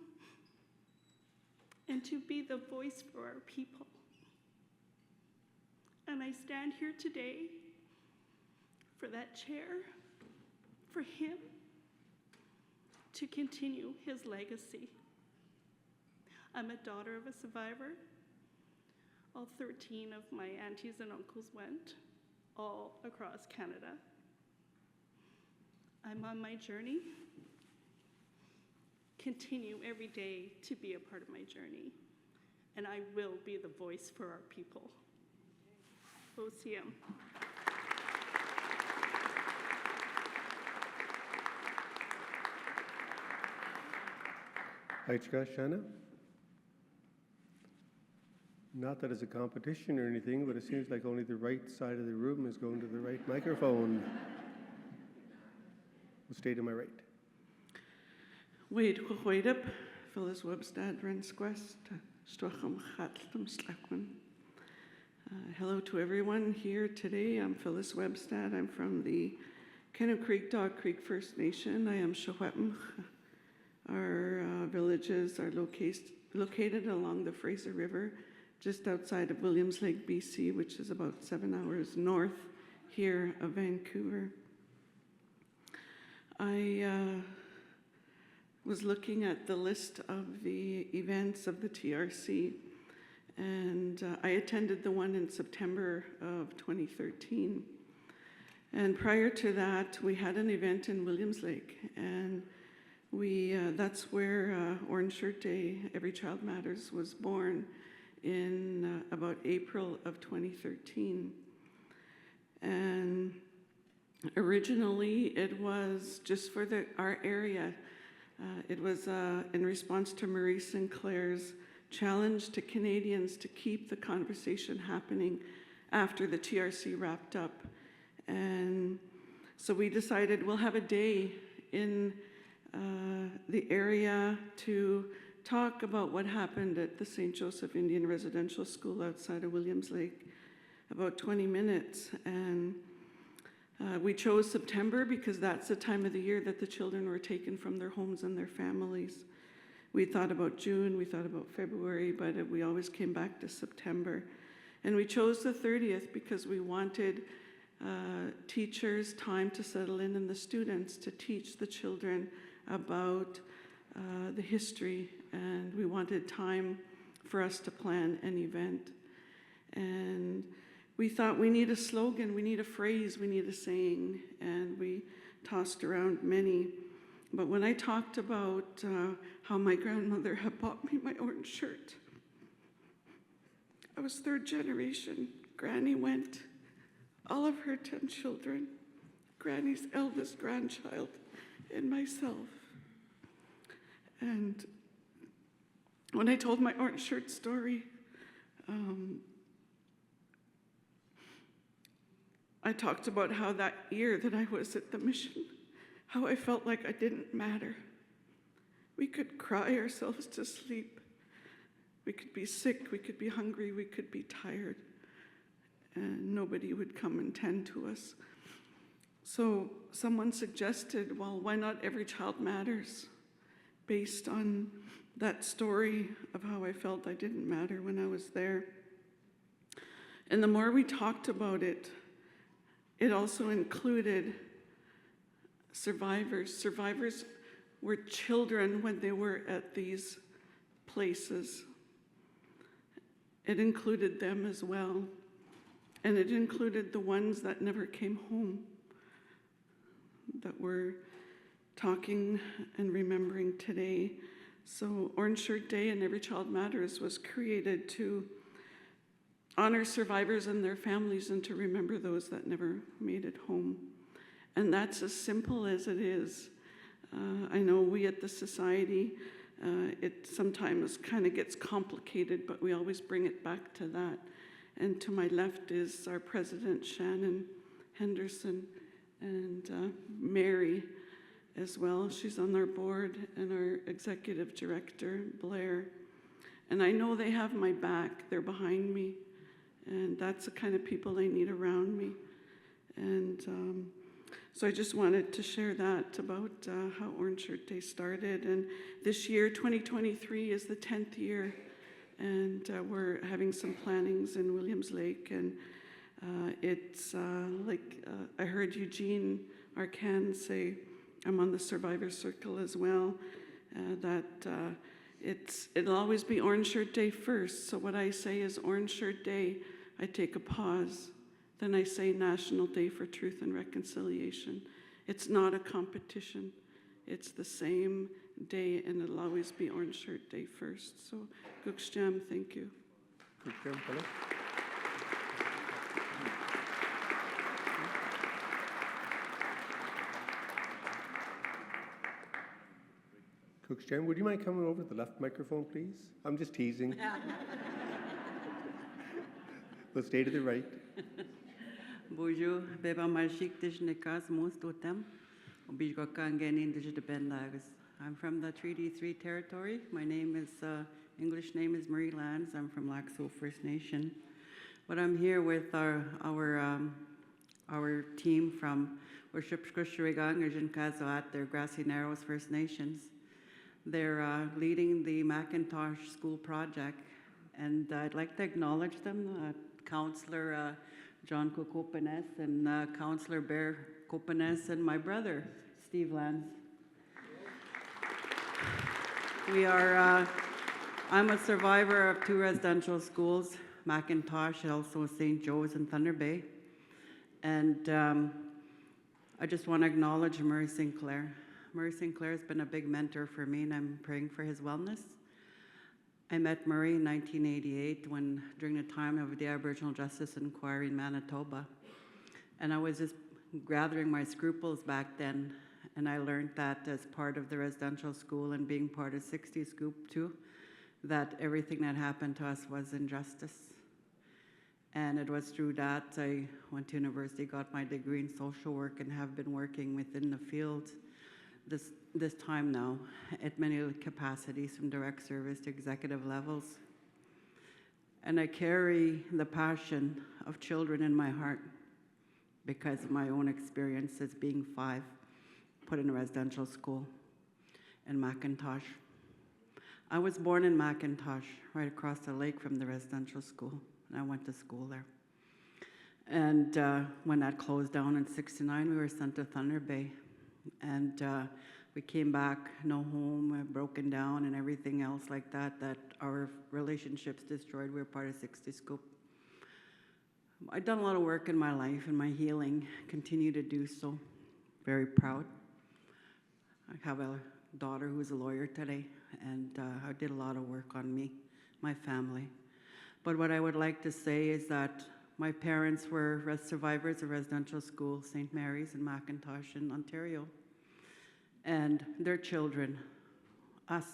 and to be the voice for our people. And I stand here today for that chair, for him to continue his legacy. I'm a daughter of a survivor. All 13 of my aunties and uncles went, all across Canada. I'm on my journey. Continue every day to be a part of my journey. And I will be the voice for our people. OCM. Aichka, Shanna? Not that it's a competition or anything, but it seems like only the right side of the room is going to the right microphone. We'll stay to my right. Wade Huidip, Phyllis Webstad, Rensquest, Stocham Chatlum Slakwin. Hello to everyone here today. I'm Phyllis Webstad. I'm from the Kennew Creek Dog Creek First Nation. I am Shawetm. Our villages are located along the Fraser River, just outside of Williams Lake, BC, which is about 7 hours north here of Vancouver. I was looking at the list of the events of the TRC, and I attended the one in September of 2013. And prior to that, we had an event in Williams Lake, and that's where Orange Shirt Day, Every Child Matters, was born in about April of 2013. And originally, it was just for our area. It was in response to Marie Sinclair's challenge to Canadians to keep the conversation happening after the TRC wrapped up. And so we decided we'll have a day in the area to talk about what happened at the St. Joseph Indian Residential School outside of Williams Lake, about 20 minutes. And we chose September because that's the time of the year that the children were taken from their homes and their families. We thought about June, we thought about February, but we always came back to September. And we chose the 30th because we wanted teachers time to settle in and the students to teach the children about the history, and we wanted time for us to plan an event. And we thought we need a slogan, we need a phrase, we need a saying, and we tossed around many. But when I talked about how my grandmother had bought me my orange shirt, I was third generation. Granny went, all of her 10 children, Granny's eldest grandchild, and myself. And when I told my orange shirt story, I talked about how that year that I was at the mission, how I felt like I didn't matter. We could cry ourselves to sleep. We could be sick, we could be hungry, we could be tired, and nobody would come and tend to us. So someone suggested, well, why not Every Child Matters? Based on that story of how I felt I didn't matter when I was there. And the more we talked about it, it also included survivors. Survivors were children when they were at these places. It included them as well. And it included the ones that never came home, that we're talking and remembering today. So Orange Shirt Day and Every Child Matters was created to honor survivors and their families and to remember those that never made it home. And that's as simple as it is. I know we at the Society, it sometimes kind of gets complicated, but we always bring it back to that. And to my left is our president, Shannon Henderson, and Mary as well. She's on our board, and our executive director, Blair. And I know they have my back. They're behind me. And that's the kind of people I need around me. And so I just wanted to share that about how Orange Shirt Day started. And this year, 2023, is the 10th year. And we're having some plannings in Williams Lake. And it's like I heard Eugene Arcan say, I'm on the Survivor Circle as well, that it'll always be Orange Shirt Day first. So what I say is Orange Shirt Day, I take a pause. Then I say National Day for Truth and Reconciliation. It's not a competition. It's the same day, and it'll always be Orange Shirt Day first. So, Gukshjam, thank you. Gukshjam, hello. Cook would you mind coming over to the left microphone, please? I'm just teasing. We'll stay to the right. Bonjour, beba malchik de jnekas most otem. I'm from the Treaty 3 territory. My name is, English name is Marie Lands. I'm from Laxo First Nation. But I'm here with our team from Worshipskushrigang, Urjan Kazoat, they're Grassy Narrows First Nations. They're leading the Macintosh School project, and I'd like to acknowledge them, Councillor John Kokopanes and Councillor Bear Kopanes and my brother, Steve Lands. I'm a survivor of 2 residential schools, Macintosh and also St. Joe's and Thunder Bay. And I just want to acknowledge Murray Sinclair. Murray Sinclair has been a big mentor for me, and I'm praying for his wellness. I met Murray in 1988 during the time of the Aboriginal Justice Inquiry in Manitoba. And I was just gathering my scruples back then, and I learned that as part of the residential school and being part of 60 Scoop too, that everything that happened to us was injustice. And it was through that I went to university, got my degree in social work, and have been working within the field this time now at many capacities, from direct service to executive levels. And I carry the passion of children in my heart because of my own experience as being 5, put in a residential school in Macintosh. I was born in Macintosh, right across the lake from the residential school, and I went to school there. And when that closed down in '69, we were sent to Thunder Bay. And we came back, no home, broken down, and everything else like that, that our relationships destroyed. We were part of 60 Scoop. I've done a lot of work in my life and my healing, continue to do so. Very proud. I have a daughter who's a lawyer today, and I did a lot of work on me, my family. But what I would like to say is that my parents were survivors of residential school, St. Mary's in Macintosh in Ontario. And their children, us,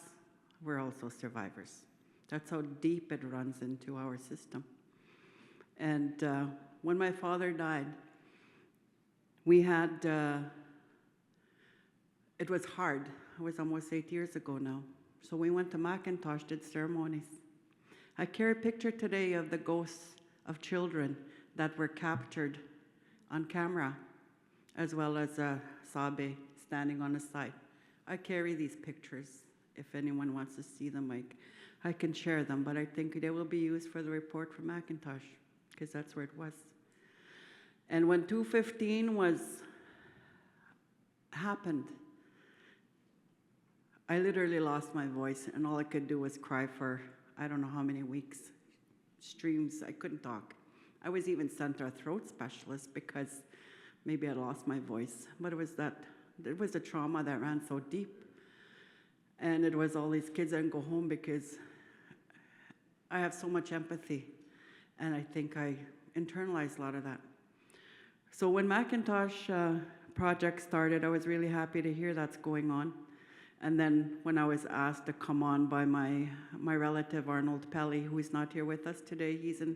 were also survivors. That's how deep it runs into our system. And when my father died, we had, it was hard. It was almost 8 years ago now. So we went to Macintosh, did ceremonies. I carry a picture today of the ghosts of children that were captured on camera, as well as Sabe standing on the side. I carry these pictures. If anyone wants to see them, I can share them, but I think they will be used for the report from Macintosh, because that's where it was. And when 215 happened, I literally lost my voice, and all I could do was cry for I don't know how many weeks. Streams, I couldn't talk. I was even sent to a throat specialist because maybe I lost my voice. But it was a trauma that ran so deep. And it was all these kids that go home because I have so much empathy. And I think I internalized a lot of that. So when Macintosh project started, I was really happy to hear that's going on. And then when I was asked to come on by my relative Arnold Pelly, who is not here with us today, he's at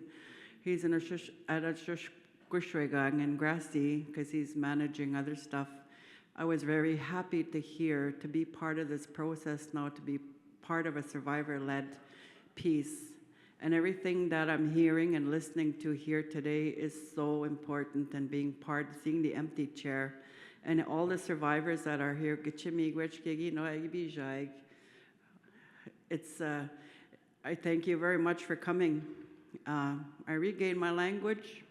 a Shushkushregang in Grassy because he's managing other stuff. I was very happy to hear, to be part of this process now, to be part of a survivor-led piece. And everything that I'm hearing and listening to here today is so important, and being part, seeing the empty chair, and all the survivors that are here, I thank you very much for coming. I regained my language.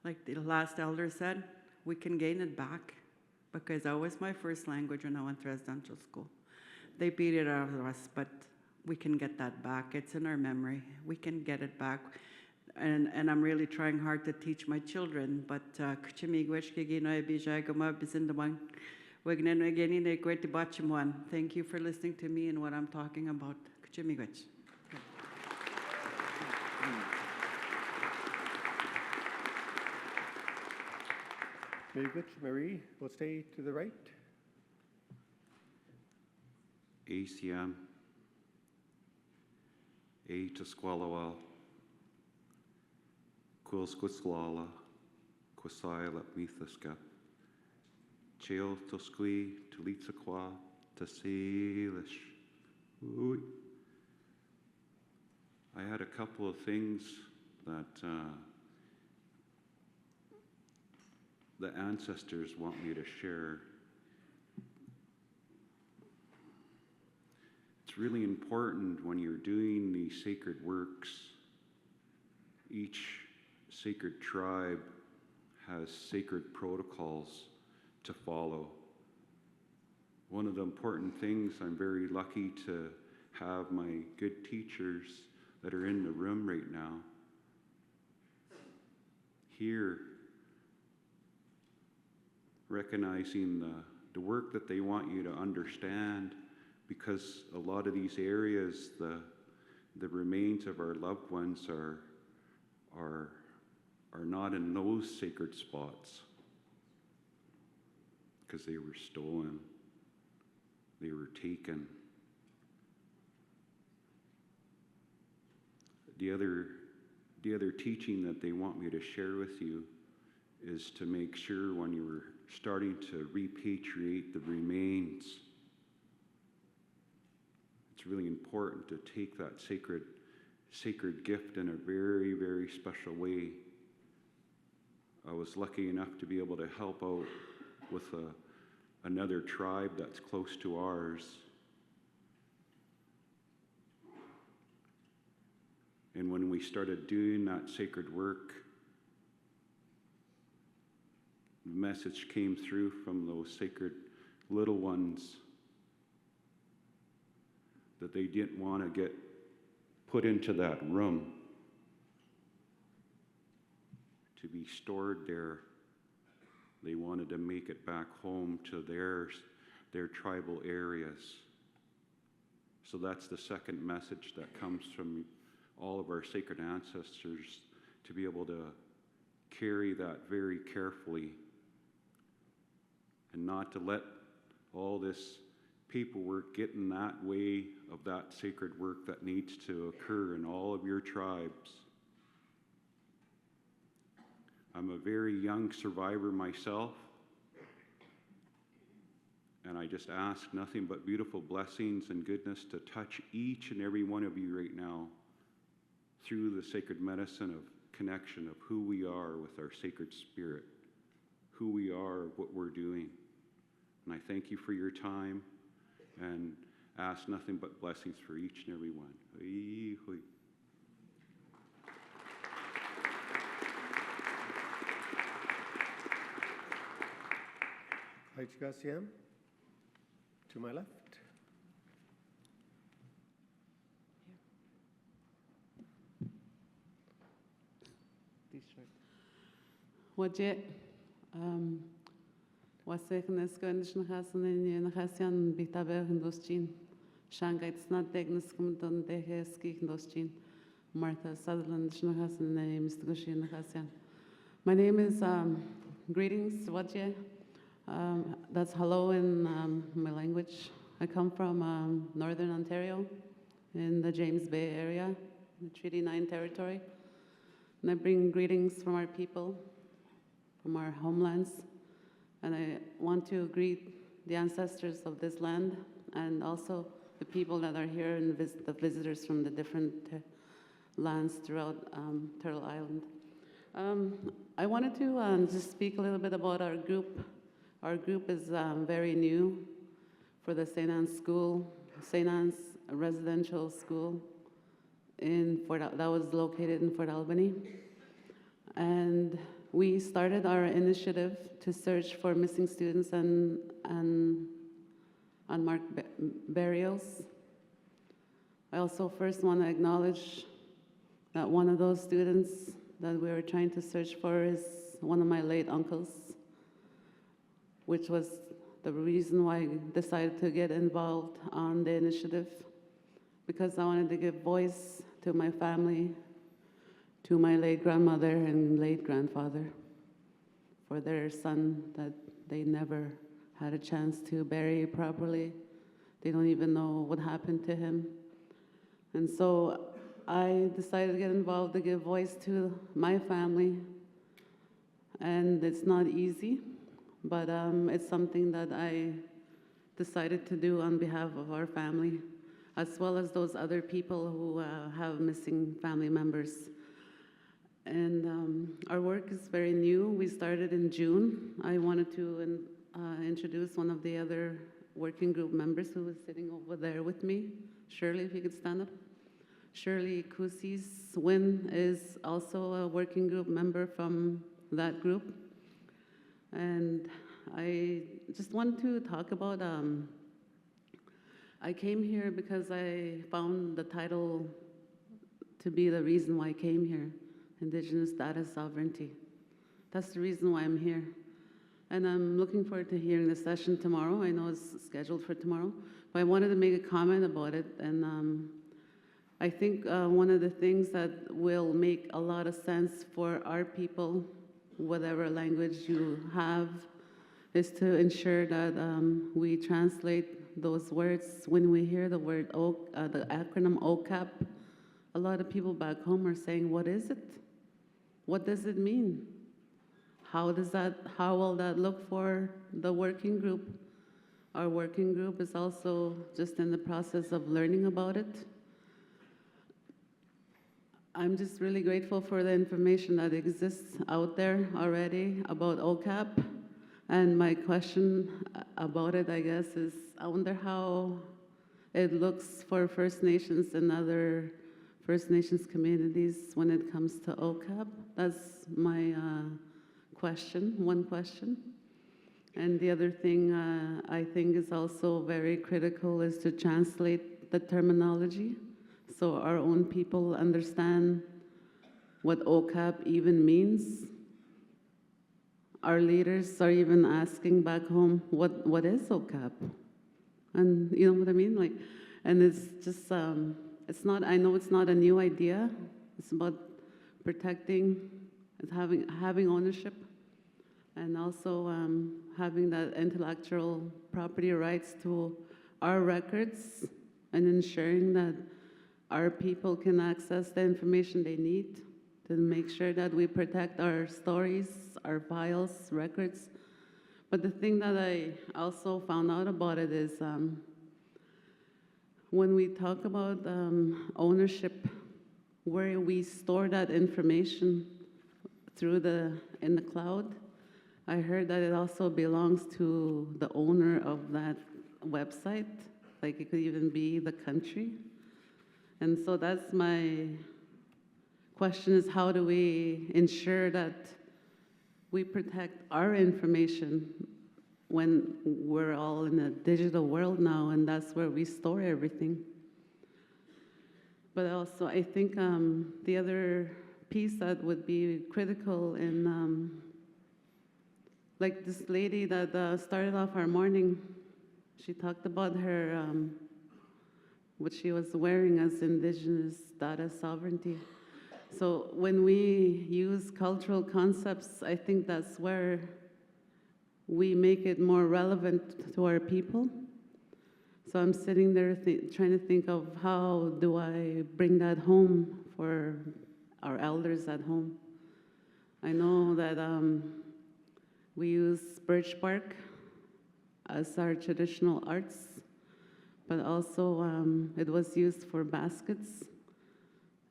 Like the last elder said, we can gain it back, because that was my first language when I went to residential school. They beat it out of us, but we can get that back. It's in our memory. We can get it back. And I'm really trying hard to teach my children, but thank you for listening to me and what I'm talking about. Marie, we'll stay to the right. ACM, A to Squalawa, Quilsquisquala, Quisila Mithiska, Cheo Tosqui, Tulitsaqua, Tasilish. I had a couple of things that the ancestors want me to share. It's really important when you're doing these sacred works. Each sacred tribe has sacred protocols to follow. One of the important things, I'm very lucky to have my good teachers that are in the room right now here, recognizing the work that they want you to understand, because a lot of these areas, the remains of our loved ones are not in those sacred spots because they were stolen, they were taken. The other teaching that they want me to share with you is to make sure when you were starting to repatriate the remains, it's really important to take that sacred gift in a very, very special way. I was lucky enough to be able to help out with another tribe that's close to ours. And when we started doing that sacred work, the message came through from those sacred little ones that they didn't want to get put into that room to be stored there. They wanted to make it back home to their tribal areas. So that's the second message that comes from all of our sacred ancestors, to be able to carry that very carefully and not to let all this paperwork get in that way of that sacred work that needs to occur in all of your tribes. I'm a very young survivor myself, and I just ask nothing but beautiful blessings and goodness to touch each and every one of you right now through the sacred medicine of connection of who we are with our sacred spirit, who we are, what we're doing. And I thank you for your time and ask nothing but blessings for each and every one. Haitchikasiem, to my left. Wajet, waseknes gönischen hasen in hasian bitaber hindostin, Shanghai's not diagnosed on the Heski hindostin, Martha Sutherland hasen name Mr. Gushin hasian. My name is greetings, Wajet. That's hello in my language. I come from Northern Ontario in the James Bay area, the Treaty 9 territory. And I bring greetings from our people, from our homelands. And I want to greet the ancestors of this land and also the people that are here and the visitors from the different lands throughout Turtle Island. I wanted to just speak a little bit about our group. Our group is very new for the St. Anne's School, St. Anne's Residential School that was located in Fort Albany. And we started our initiative to search for missing students and unmarked burials. I also first want to acknowledge that one of those students that we were trying to search for is one of my late uncles, which was the reason why I decided to get involved on the initiative, because I wanted to give voice to my family, to my late grandmother and late grandfather, for their son that they never had a chance to bury properly. They don't even know what happened to him. And so I decided to get involved to give voice to my family. And it's not easy, but it's something that I decided to do on behalf of our family, as well as those other people who have missing family members. And our work is very new. We started in June. I wanted to introduce one of the other working group members who is sitting over there with me. Shirley, if you could stand up. Shirley Kusis Wynn is also a working group member from that group. And I just wanted to talk about, I came here because I found the title to be the reason why I came here, Indigenous Data Sovereignty. That's the reason why I'm here. And I'm looking forward to hearing the session tomorrow. I know it's scheduled for tomorrow, but I wanted to make a comment about it. And I think one of the things that will make a lot of sense for our people, whatever language you have, is to ensure that we translate those words. When we hear the word, the acronym OCAP, a lot of people back home are saying, what is it? What does it mean? How will that look for the working group? Our working group is also just in the process of learning about it. I'm just really grateful for the information that exists out there already about OCAP. And my question about it, I guess, is I wonder how it looks for First Nations and other First Nations communities when it comes to OCAP. That's my one question. And the other thing I think is also very critical is to translate the terminology so our own people understand what OCAP even means. Our leaders are even asking back home, what is OCAP? And you know what I mean? And it's just, I know it's not a new idea. It's about protecting, it's having ownership, and also having that intellectual property rights to our records and ensuring that our people can access the information they need to make sure that we protect our stories, our files, records. But the thing that I also found out about it is when we talk about ownership, where we store that information in the cloud, I heard that it also belongs to the owner of that website. Like it could even be the country. And so that's my question, is how do we ensure that we protect our information when we're all in a digital world now, and that's where we store everything. But also, I think the other piece that would be critical in, like this lady that started off our morning, she talked about her, what she was wearing as Indigenous data sovereignty. So when we use cultural concepts, I think that's where we make it more relevant to our people. So I'm sitting there trying to think of how do I bring that home for our elders at home. I know that we use birch bark as our traditional arts, but also it was used for baskets.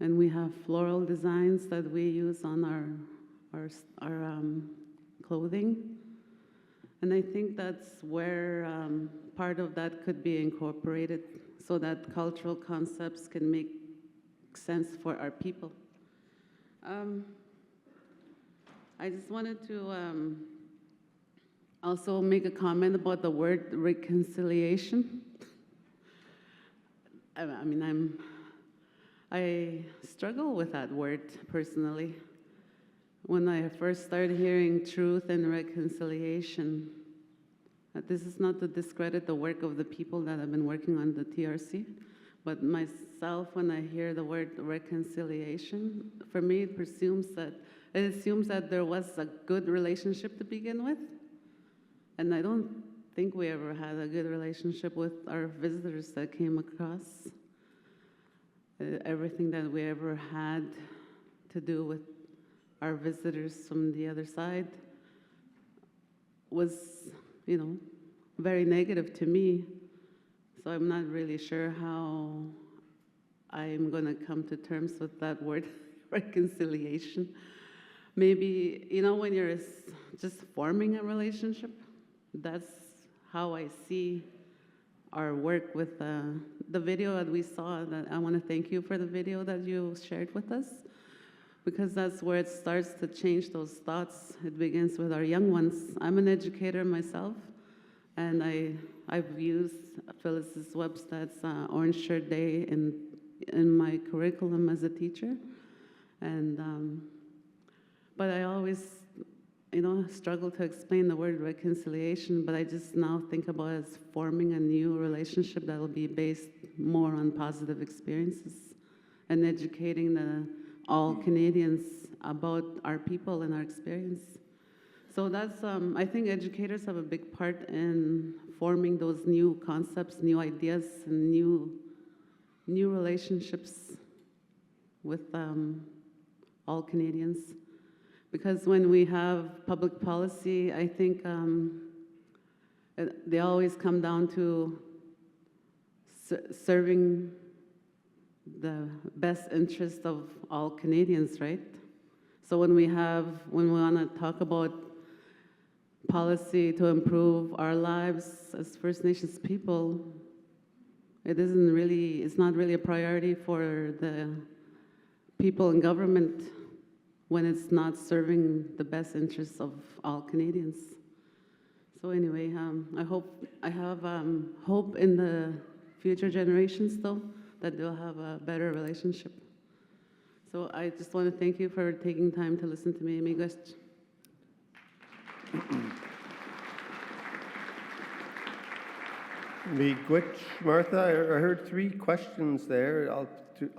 And we have floral designs that we use on our clothing. And I think that's where part of that could be incorporated so that cultural concepts can make sense for our people. I just wanted to also make a comment about the word reconciliation. I struggle with that word personally. When I first started hearing truth and reconciliation, this is not to discredit the work of the people that have been working on the TRC, but myself, when I hear the word reconciliation, for me it assumes that there was a good relationship to begin with, and I don't think we ever had a good relationship with our visitors that came across. Everything that we ever had to do with our visitors from the other side was, very negative to me. So I'm not really sure how I'm going to come to terms with that word, reconciliation. Maybe, when you're just forming a relationship, that's how I see our work with the video that we saw. That I want to thank you for the video that you shared with us, because that's where it starts to change those thoughts. It begins with our young ones. I'm an educator myself, and I've used Phyllis Webstad's Orange Shirt Day in my curriculum as a teacher, and but I always struggle to explain the word reconciliation, but I just now think about it as forming a new relationship that will be based more on positive experiences and educating all Canadians about our people and our experience. So that's, I think educators have a big part in forming those new concepts, new ideas, and new relationships with all Canadians. Because when we have public policy, I think they always come down to serving the best interest of all Canadians, right? So when we want to talk about policy to improve our lives as First Nations people, it's not really a priority for the people in government when it's not serving the best interests of all Canadians. So anyway, I have hope in the future generations, though, that they'll have a better relationship. So I just want to thank you for taking time to listen to me, amigos. Miigwech, Martha, I heard 3 questions there.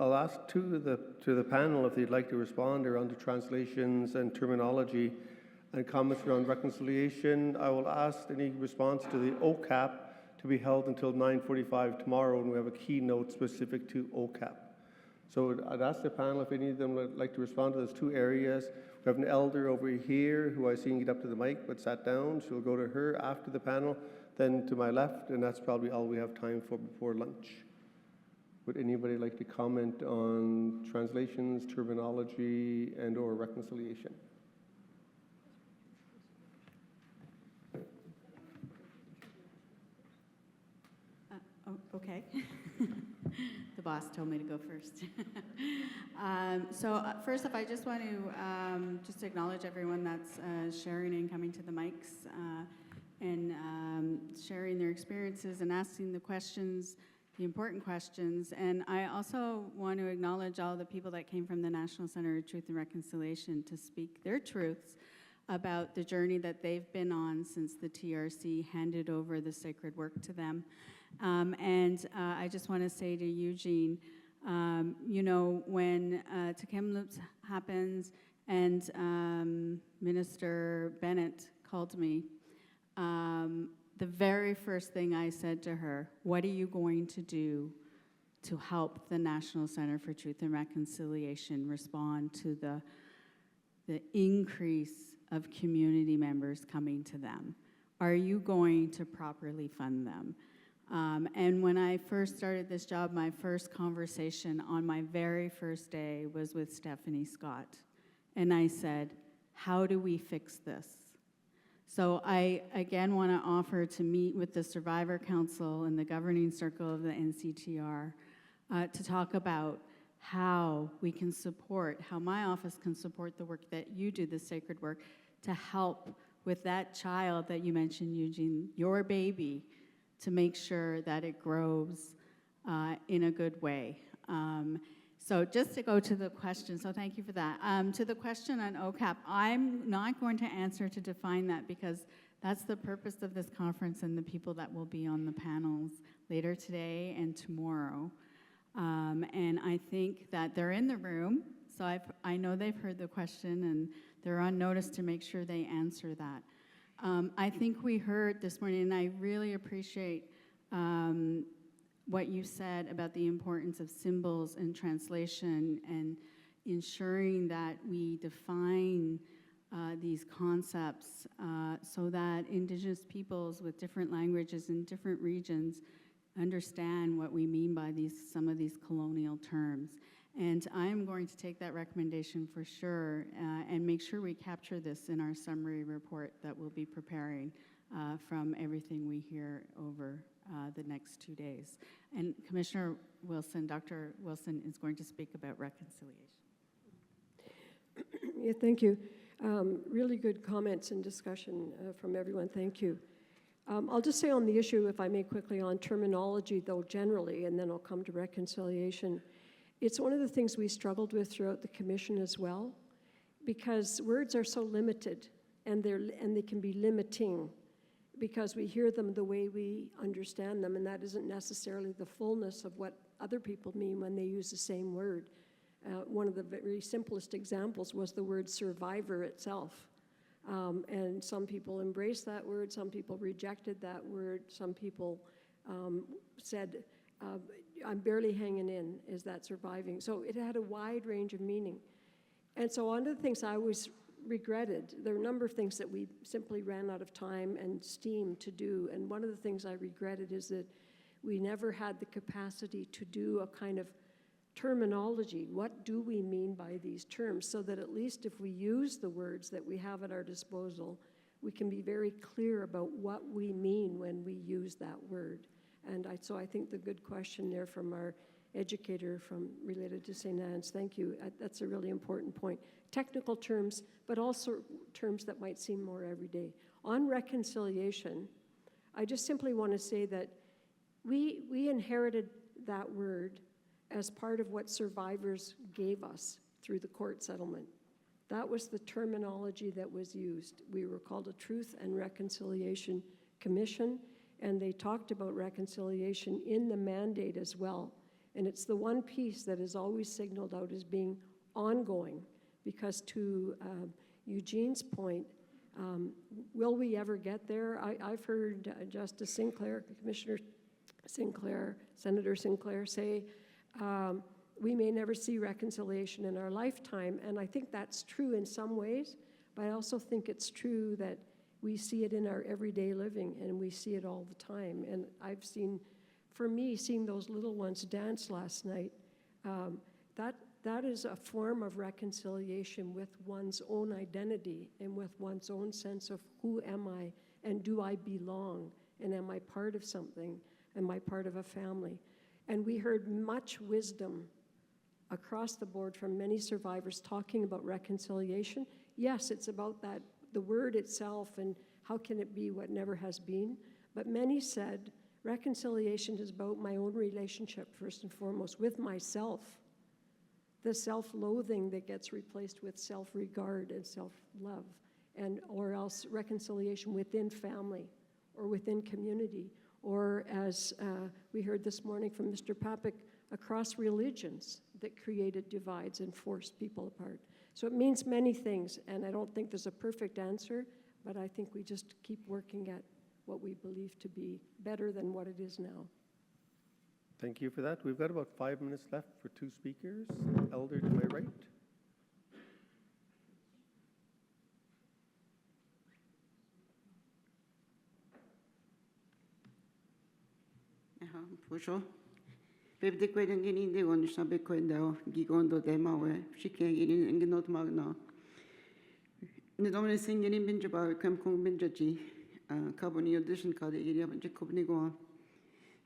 I'll ask 2 to the panel if they'd like to respond around the translations and terminology and comments around reconciliation. I will ask any response to the OCAP to be held until 9:45 tomorrow, and we have a keynote specific to OCAP. So I'd ask the panel if any of them would like to respond to those 2 areas. We have an elder over here who I seen get up to the mic but sat down, so we'll go to her after the panel, then to my left, and that's probably all we have time for before lunch. Would anybody like to comment on translations, terminology, and/or reconciliation? Okay. The boss told me to go first. First off, I just want to just acknowledge everyone that's sharing and coming to the mics and sharing their experiences and asking the questions, the important questions. And I also want to acknowledge all the people that came from the National Center of Truth and Reconciliation to speak their truths about the journey that they've been on since the TRC handed over the sacred work to them. I just want to say to Eugene, when Tk'emlúps happens and Minister Bennett called me, the very first thing I said to her, what are you going to do to help the National Center for Truth and Reconciliation respond to the increase of community members coming to them? Are you going to properly fund them? And when I first started this job, my first conversation on my very first day was with Stephanie Scott. And I said, how do we fix this? So I, again, want to offer to meet with the Survivor Council and the governing circle of the NCTR to talk about how we can support, how my office can support the work that you do, the sacred work, to help with that child that you mentioned, Eugene, your baby, to make sure that it grows in a good way. So just to go to the question, so thank you for that. To the question on OCAP, I'm not going to answer to define that because that's the purpose of this conference and the people that will be on the panels later today and tomorrow. And I think that they're in the room, so I know they've heard the question and they're on notice to make sure they answer that. I think we heard this morning, and I really appreciate what you said about the importance of symbols and translation and ensuring that we define these concepts so that Indigenous peoples with different languages in different regions understand what we mean by some of these colonial terms. And I am going to take that recommendation for sure and make sure we capture this in our summary report that we'll be preparing from everything we hear over the next 2 days. And Commissioner Wilson, Dr. Wilson is going to speak about reconciliation. Yeah, thank you. Really good comments and discussion from everyone. Thank you. I'll just say on the issue, if I may quickly, on terminology, though, generally, and then I'll come to reconciliation. It's one of the things we struggled with throughout the commission as well, because words are so limited, and they can be limiting, because we hear them the way we understand them, and that isn't necessarily the fullness of what other people mean when they use the same word. One of the very simplest examples was the word survivor itself. And some people embraced that word, some people rejected that word, some people said, I'm barely hanging in, is that surviving? So it had a wide range of meaning. And so one of the things I always regretted, there are a number of things that we simply ran out of time and steam to do, and one of the things I regretted is that we never had the capacity to do a kind of terminology. What do we mean by these terms? So that at least if we use the words that we have at our disposal, we can be very clear about what we mean when we use that word. And so I think the good question there from our educator related to St. Anne's, thank you. That's a really important point. Technical terms, but also terms that might seem more everyday. On reconciliation, I just simply want to say that we inherited that word as part of what survivors gave us through the court settlement. That was the terminology that was used. We were called a Truth and Reconciliation Commission, and they talked about reconciliation in the mandate as well. And it's the one piece that is always signaled out as being ongoing, because to Eugene's point, will we ever get there? I've heard Justice Sinclair, Commissioner Sinclair, Senator Sinclair say, we may never see reconciliation in our lifetime, and I think that's true in some ways, but I also think it's true that we see it in our everyday living, and we see it all the time. And I've seen, for me, seeing those little ones dance last night, that is a form of reconciliation with one's own identity and with one's own sense of who am I, and do I belong, and am I part of something, am I part of a family? And we heard much wisdom across the board from many survivors talking about reconciliation. Yes, it's about that, the word itself, and how can it be what never has been. But many said reconciliation is about my own relationship, first and foremost, with myself. The self-loathing that gets replaced with self-regard and self-love, or else reconciliation within family or within community, or as we heard this morning from Mr. Papik, across religions that created divides and forced people apart. So it means many things, and I don't think there's a perfect answer, but I think we just keep working at what we believe to be better than what it is now. Thank you for that. We've got about 5 minutes left for 2 speakers. Elder to my right. Bonjour. Bebde kweden gini de on sabe kwenda gigondo de mawe shike gini nginot magna. Ne domine singini binja ba kam kong binja ji carboni audition card area binja kubnigo.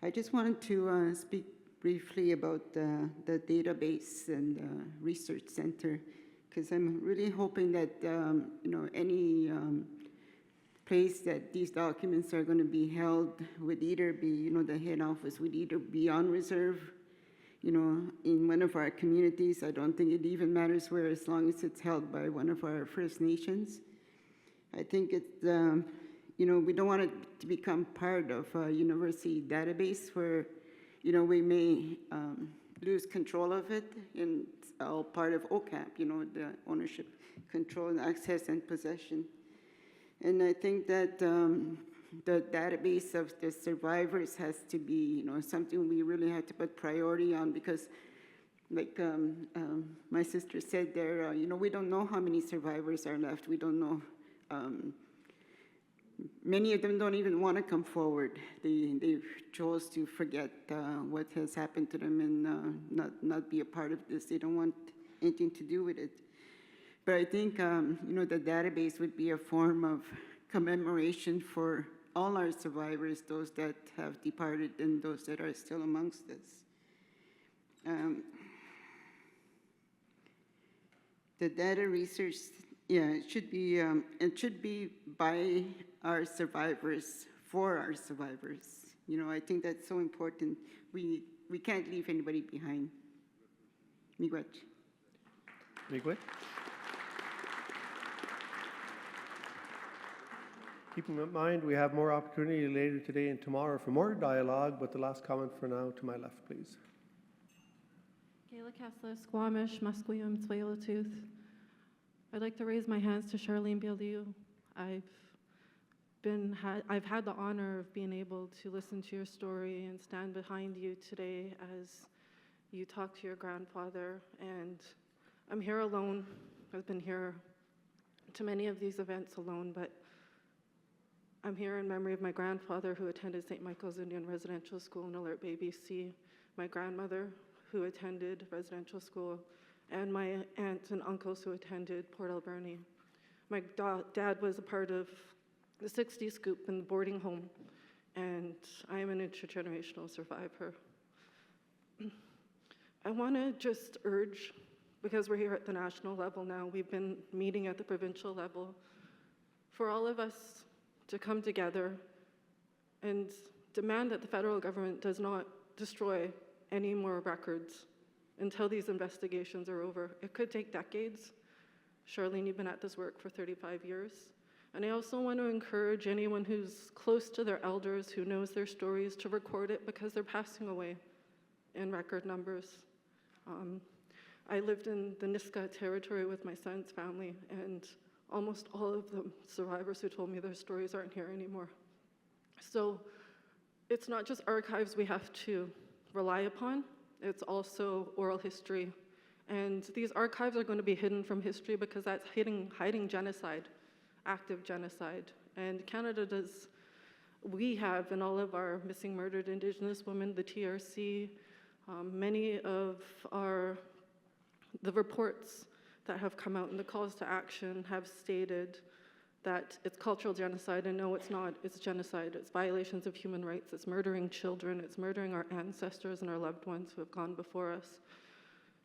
I just wanted to speak briefly about the database and research center, because I'm really hoping that any place that these documents are going to be held would either be, the head office would either be on reserve, in one of our communities. I don't think it even matters where, as long as it's held by one of our First Nations. I think it's, we don't want it to become part of a university database where, we may lose control of it, and it's all part of OCAP, the ownership, control, and access and possession. And I think that the database of the survivors has to be, something we really have to put priority on, because like my sister said there, we don't know how many survivors are left. We don't know. Many of them don't even want to come forward. They chose to forget what has happened to them and not be a part of this. They don't want anything to do with it. But I think, the database would be a form of commemoration for all our survivors, those that have departed and those that are still amongst us. The data research, it should be by our survivors, for our survivors. I think that's so important. We can't leave anybody behind. Miigwech. Miigwech. Keep in mind, we have more opportunity later today and tomorrow for more dialogue, but the last comment for now to my left, please. Kayla Kessler, Squamish, Musqueam, Tsleil-Waututh. I'd like to raise my hands to Charlene Bialiu. I've had the honor of being able to listen to your story and stand behind you today as you talk to your grandfather. And I'm here alone. I've been here to many of these events alone, but I'm here in memory of my grandfather who attended St. Michael's Indian Residential School in Alert Bay, BC, my grandmother who attended residential school, and my aunts and uncles who attended Port Alberni. My dad was a part of the 60 Scoop in the boarding home, and I am an intergenerational survivor. I want to just urge, because we're here at the national level now, we've been meeting at the provincial level, for all of us to come together and demand that the federal government does not destroy any more records until these investigations are over. It could take decades. Charlene, you've been at this work for 35 years. And I also want to encourage anyone who's close to their elders, who knows their stories, to record it because they're passing away in record numbers. I lived in the Niska territory with my son's family, and almost all of the survivors who told me their stories aren't here anymore. So it's not just archives we have to rely upon, it's also oral history. And these archives are going to be hidden from history because that's hiding genocide, active genocide. And Canada does, we have in all of our missing murdered Indigenous women, the TRC, many of the reports that have come out and the calls to action have stated that it's cultural genocide, and no, it's not. It's genocide. It's violations of human rights. It's murdering children. It's murdering our ancestors and our loved ones who have gone before us.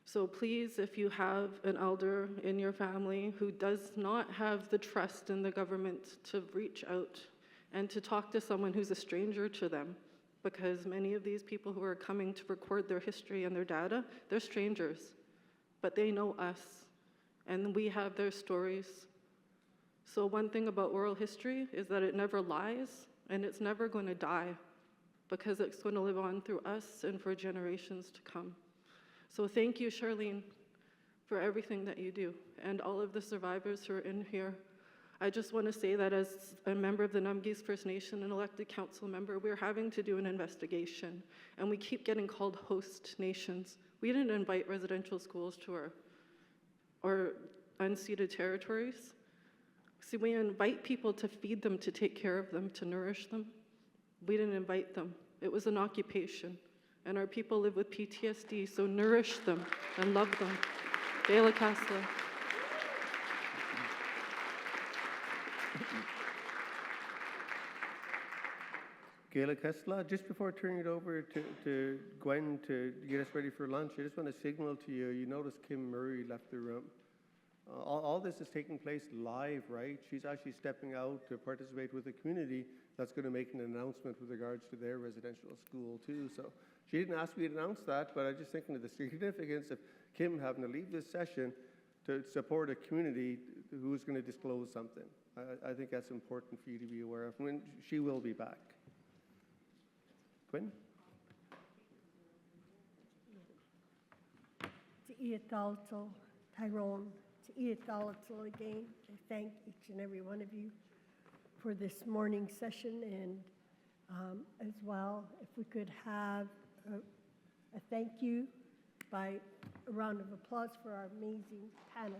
So please, if you have an elder in your family who does not have the trust in the government to reach out and to talk to someone who's a stranger to them, because many of these people who are coming to record their history and their data, they're strangers, but they know us, and we have their stories. So one thing about oral history is that it never lies, and it's never going to die, because it's going to live on through us and for generations to come. So thank you, Charlene, for everything that you do, and all of the survivors who are in here. I just want to say that as a member of the Numgis First Nation, an elected council member, we're having to do an investigation, and we keep getting called host nations. We didn't invite residential schools to our unceded territories. See, we invite people to feed them, to take care of them, to nourish them. We didn't invite them. It was an occupation. And our people live with PTSD, so nourish them and love them. Kayla Kessler. Kayla Kessler, just before turning it over to Gwen to get us ready for lunch, I just want to signal to you, you notice Kim Murray left the room. All this is taking place live, right? She's actually stepping out to participate with the community that's going to make an announcement with regards to their residential school too. So she didn't ask me to announce that, but I'm just thinking of the significance of Kim having to leave this session to support a community who's going to disclose something. I think that's important for you to be aware of. When she will be back. Gwen? Tyrone, again, I thank each and every one of you for this morning session, and as well, if we could have a thank you by a round of applause for our amazing panel.